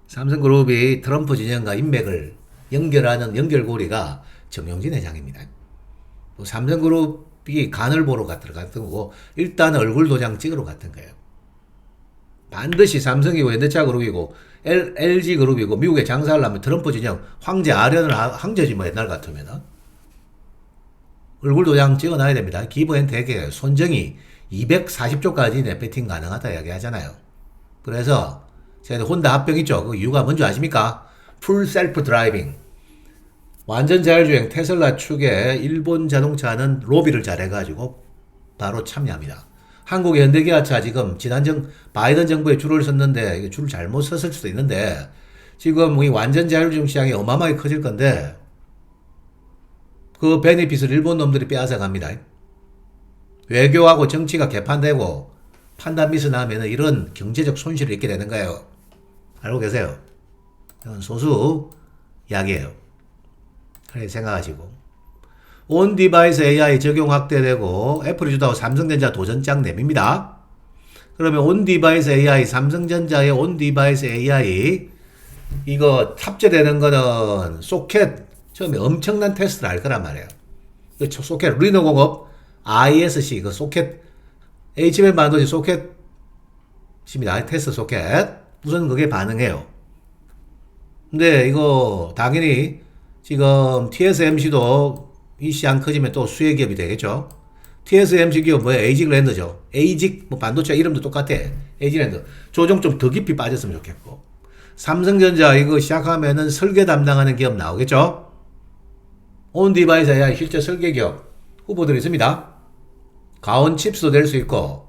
삼성그룹이 트럼프 진영과 인맥을 연결하는 연결고리가 정용진 회장입니다. 삼성그룹이 간을 보러 들어갔던 거고, 일단 얼굴 도장 찍으러 갔던 거예요. 반드시 삼성이고 현대차그룹이고 LG그룹이고 미국에 장사를 하면 트럼프 진영 황제 아련을 황제지 옛날 같으면은 얼굴 도장 찍어놔야 됩니다. 기본 대개 손정이 240조까지 내배팅 가능하다 이야기하잖아요. 그래서 제가 혼다 합병 있죠. 그 이유가 뭔지 아십니까? 풀 셀프 드라이빙. 완전 자율주행 테슬라 축에 일본 자동차는 로비를 잘해가지고 바로 참여합니다. 한국의 현대기아차 지금 바이든 정부에 줄을 섰는데 이게 줄을 잘못 섰을 수도 있는데 지금 이 완전 자율주행 시장이 어마어마하게 커질 건데 그 베네핏을 일본 놈들이 빼앗아 갑니다. 외교하고 정치가 개판되고 판단 미스 나면 이런 경제적 손실을 입게 되는 거예요. 알고 계세요? 이건 소수 이야기예요. 그렇게 생각하시고. 온 디바이스 AI 적용 확대되고 애플이 주다고 삼성전자 도전장 내밉니다. 그러면 온 디바이스 AI, 삼성전자의 온 디바이스 AI 이거 탑재되는 거는 소켓 처음에 엄청난 테스트를 할 거란 말이에요. 그 소켓 리노 공업 ISC 그 소켓 HBM 반도체 소켓입니다. 테스트 소켓 우선 그게 반응해요. 근데 이거 당연히 지금 TSMC도 이 시장 커지면 또 수혜 기업이 되겠죠. TSMC 기업 뭐예요? 에이직랜드죠. 에이직 뭐 반도체 이름도 똑같아. 에이직랜드. 조정 좀 더 깊이 빠졌으면 좋겠고. 삼성전자 이거 시작하면은 설계 담당하는 기업 나오겠죠. 온 디바이스 AI 실제 설계 기업 후보들이 있습니다. 가온 칩스도 될 수 있고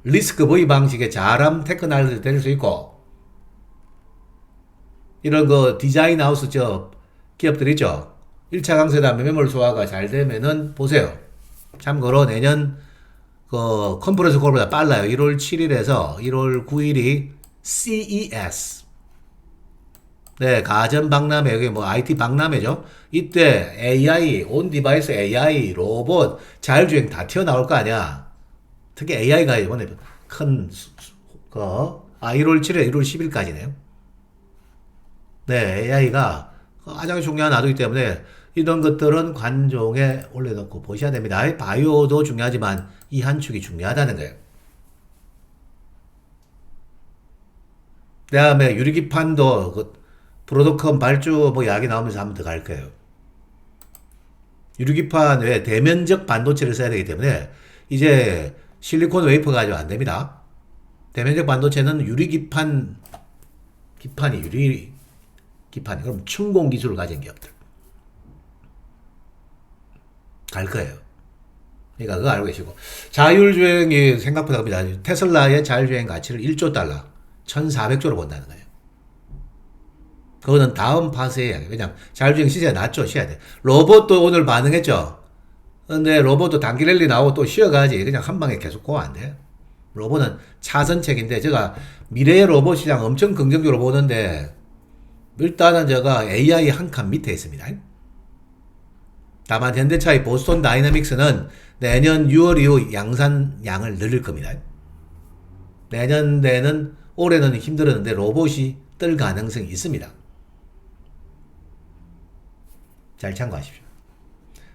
리스크 V 방식의 자람 테크놀로지도 될 수 있고 이런 거 디자인 하우스 기업들 있죠. 1차 강세 다음에 매몰 소화가 잘 되면은 보세요. 참고로 내년 그 컨퍼런스 콜보다 빨라요. 1월 7일에서 1월 9일이 CES. 네, 가전 박람회 여기 뭐 IT 박람회죠. 이때 AI, 온 디바이스 AI, 로봇, 자율주행 다 튀어나올 거 아니야. 특히 AI가 이번에 큰 1월 7일, 1월 10일까지네요. 네, AI가 가장 중요한 나두기 때문에 이런 것들은 관종에 올려놓고 보셔야 됩니다. 바이오도 중요하지만 이 한 축이 중요하다는 거예요. 그 다음에 유리기판도 그 브로드컴 발주 뭐 이야기 나오면서 한 번 더 갈 거예요. 유리기판 외에 대면적 반도체를 써야 되기 때문에 이제 실리콘 웨이퍼 가지고 안 됩니다. 대면적 반도체는 유리기판이 유리기판이 그럼 층공 기술을 가진 기업들 갈 거예요. 그러니까 그거 알고 계시고 자율주행이 생각보다 큽니다. 테슬라의 자율주행 가치를 1조 달러 1400조로 본다는 거예요. 그거는 다음 파세의 이야기. 왜냐면 자율주행 시세가 낮죠. 쉬어야 돼. 로봇도 오늘 반응했죠. 근데 로봇도 단기 랠리 나오고 또 쉬어가지. 그냥 한 방에 계속 고가 안 돼. 로봇은 차선책인데 제가 미래의 로봇 시장 엄청 긍정적으로 보는데 일단은 제가 AI 한 칸 밑에 있습니다. 다만 현대차의 보스턴 다이내믹스는 내년 6월 이후 양산량을 늘릴 겁니다. 내년에는 올해는 힘들었는데 로봇이 뜰 가능성이 있습니다. 잘 참고하십시오.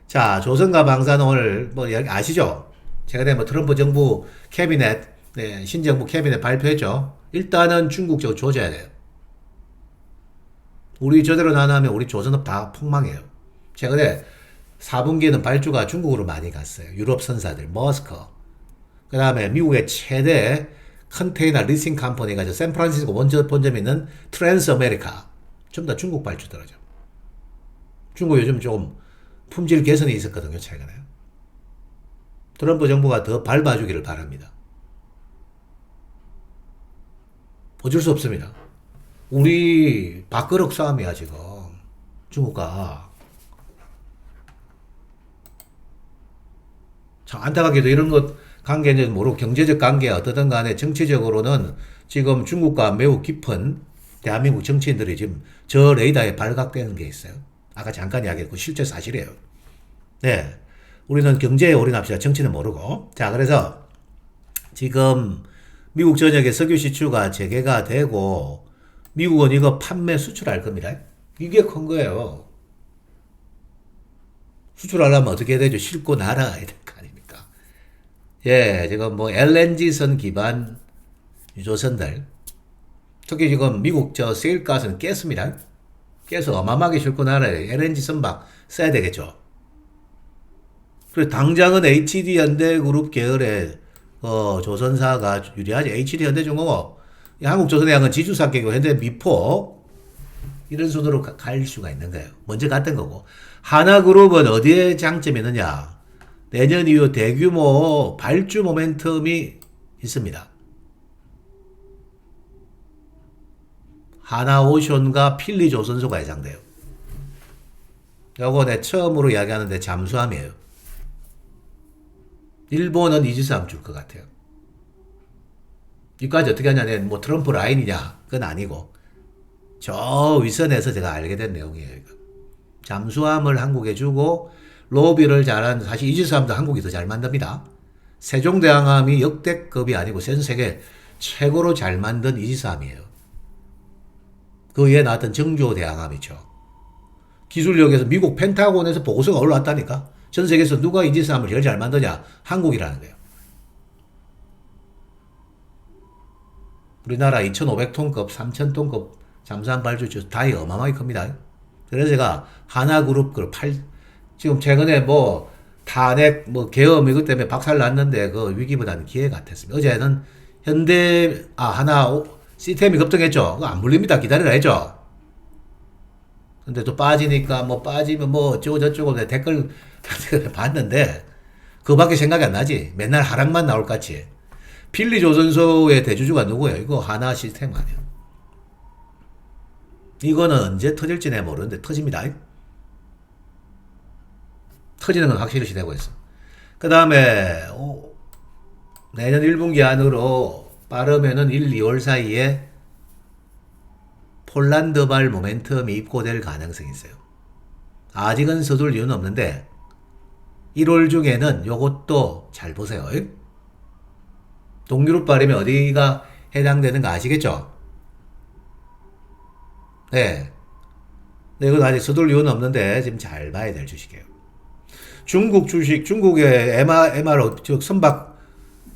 자, 조선과 방사는 오늘 뭐 아시죠? 최근에 뭐 트럼프 정부 캐비넷, 네, 신정부 캐비넷 발표했죠. 일단은 중국 쪽 조져야 돼요. 우리 저대로 나누면 우리 조선업 다 폭망해요. 최근에 4분기에는 발주가 중국으로 많이 갔어요. 유럽 선사들, 머스커. 그 다음에 미국의 최대 컨테이너 리싱 컴퍼니가 샌프란시스코 본점이 있는 트랜스 아메리카. 전부 다 중국 발주더라죠. 중국 요즘 좀 품질 개선이 있었거든요, 최근에. 트럼프 정부가 더 밟아주기를 바랍니다. 어쩔 수 없습니다. 우리 밥그릇 싸움이야, 지금. 중국과. 참 안타깝게도 이런 것 관계는 모르고 경제적 관계야 어떻든 간에 정치적으로는 지금 중국과 매우 깊은 대한민국 정치인들이 지금 저 레이더에 발각되는 게 있어요. 아까 잠깐 이야기했고 실제 사실이에요. 네, 우리는 경제에 올인합시다. 정치는 모르고. 자, 그래서 지금 미국 전역에 석유 시추가 재개가 되고 미국은 이거 판매 수출할 겁니다. 이게 큰 거예요. 수출하려면 어떻게 해야 되죠? 싣고 날아가야 될 거 아닙니까? 예, 지금 뭐 LNG선 기반 유조선들 특히 지금 미국 세일가스는 깼습니다. 깨서 어마어마하게 싣고 날아야 돼. LNG 선박 써야 되겠죠. 그리고 당장은 HD 현대그룹 계열의 조선사가 유리하지. HD 현대중공업, 한국조선해양은 지주사 계고 현대 미포 이런 순으로 갈 수가 있는 거예요. 먼저 갔던 거고. 하나그룹은 어디에 장점이 있느냐? 내년 이후 대규모 발주 모멘텀이 있습니다. 하나오션과 필리조선소가 예상돼요. 요거 내 처음으로 이야기하는데 잠수함이에요. 일본은 이지스함 줄 것 같아요. 이까지 어떻게 하냐면 뭐 트럼프 라인이냐 그건 아니고 저 윗선에서 제가 알게 된 내용이에요. 이거. 잠수함을 한국에 주고 로비를 잘한 사실 이지스함도 한국이 더 잘 만듭니다. 세종대왕함이 역대급이 아니고 전 세계 최고로 잘 만든 이지스함이에요. 그 위에 나왔던 정조대왕함이죠. 기술력에서 미국 펜타곤에서 보고서가 올라왔다니까. 전 세계에서 누가 이지스함을 제일 잘 만드냐? 한국이라는 거예요. 우리나라 2,500톤급, 3,000톤급 잠수함 발주 다이 어마어마하게 큽니다. 그래서 제가 하나그룹 지금 최근에 뭐 탄핵 계엄 이것 때문에 박살 났는데 그 위기보다는 기회 같았습니다. 어제는 하나 시스템이 급등했죠. 그거 안 물립니다. 기다리라 했죠. 근데 또 빠지니까 빠지면 어쩌고 저쩌고 내 댓글 봤는데 그거밖에 생각이 안 나지. 맨날 하락만 나올 것 같이. 필리조선소의 대주주가 누구예요? 이거 하나 시스템 아니에요. 이거는 언제 터질지 내 모르는데 터집니다. 터지는 건 확실히 시되고 있어. 그 다음에 내년 1분기 안으로 빠르면은 1, 2월 사이에 폴란드발 모멘텀이 입고될 가능성이 있어요. 아직은 서둘 이유는 없는데 1월 중에는 요것도 잘 보세요. 동유럽발이면 어디가 해당되는 거 아시겠죠? 네. 이건 아직 서둘 이유는 없는데 지금 잘 봐야 될 주식이에요. 중국 주식, 중국의 MR, 즉 선박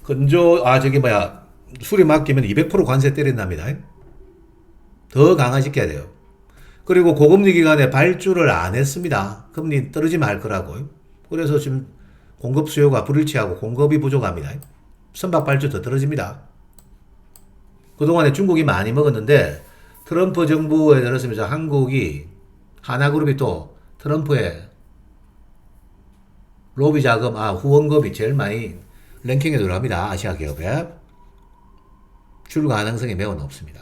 건조, 수리 맡기면 200% 관세 때린답니다. 더 강화시켜야 돼요. 그리고 고금리 기간에 발주를 안 했습니다. 금리 떨어지면 할 거라고요. 그래서 지금 공급 수요가 불일치하고 공급이 부족합니다. 선박 발주 더 떨어집니다. 그동안에 중국이 많이 먹었는데 트럼프 정부에 들었으면서 한국이 하나그룹이 또 트럼프의 로비 자금, 후원금이 제일 많이 랭킹에 들어갑니다. 아시아 기업에. 줄 가능성이 매우 높습니다.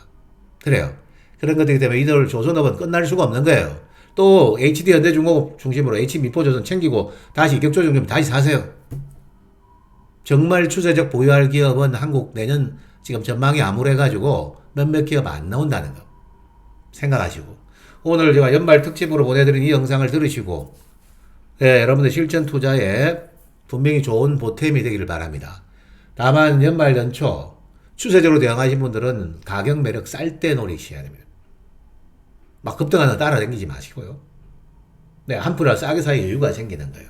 그래요. 그런 것들이기 때문에 이들 조선업은 끝날 수가 없는 거예요. 또 HD 현대중공업 중심으로 H미포조선 챙기고 다시 격조정 좀 다시 사세요. 정말 추세적 보유할 기업은 한국 내년 지금 전망이 암울해가지고 몇몇 기업 안 나온다는 거 생각하시고 오늘 제가 연말 특집으로 보내드린 이 영상을 들으시고 여러분들 실전 투자에 분명히 좋은 보탬이 되기를 바랍니다. 다만 연말 연초 추세적으로 대응하신 분들은 가격 매력 쌀 때 노리셔야 됩니다. 막 급등하는 따라다니지 마시고요. 한 푼이라 싸게 살 여유가 생기는 거예요.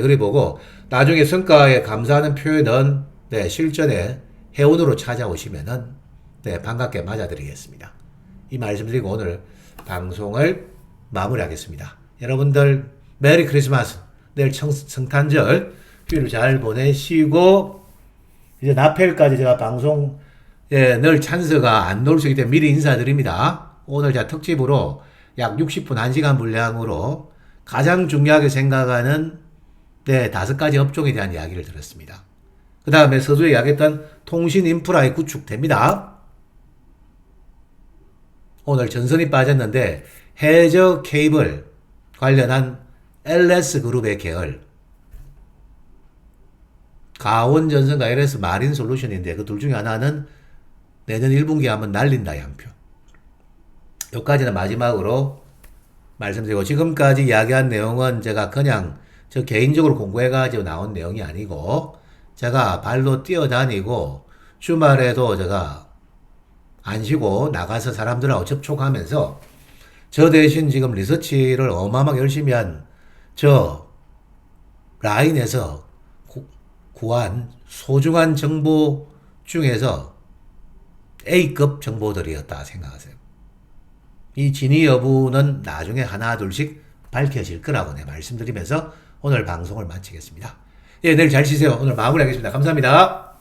그리고 보고 나중에 성과에 감사하는 표현은 실전에 회원으로 찾아오시면은 반갑게 맞아드리겠습니다. 이 말씀드리고 오늘 방송을 마무리하겠습니다. 여러분들 메리 크리스마스, 내일 성탄절 휴일 잘 보내시고 이제 나펠까지 제가 방송 늘 찬스가 안 나올 수 있기 때문에 미리 인사드립니다. 오늘 제가 특집으로 약 60분 1시간 분량으로 가장 중요하게 생각하는 5가지 업종에 대한 이야기를 들었습니다. 그 다음에 서두에 이야기했던 통신 인프라의 구축됩니다. 오늘 전선이 빠졌는데 해저 케이블 관련한 LS그룹의 계열 가온전선과 LS 마린 솔루션인데 그 둘 중에 하나는 내년 1분기에 한번 날린다 한 표. 여기까지는 마지막으로 말씀드리고 지금까지 이야기한 내용은 제가 그냥 저 개인적으로 공부해가지고 나온 내용이 아니고 제가 발로 뛰어다니고 주말에도 제가 안 쉬고 나가서 사람들하고 접촉하면서 저 대신 지금 리서치를 어마어마하게 열심히 한 저 라인에서 구한 소중한 정보 중에서 A급 정보들이었다 생각하세요. 이 진위 여부는 나중에 하나 둘씩 밝혀질 거라고 말씀드리면서 오늘 방송을 마치겠습니다. 내일 잘 쉬세요. 오늘 마무리하겠습니다. 감사합니다.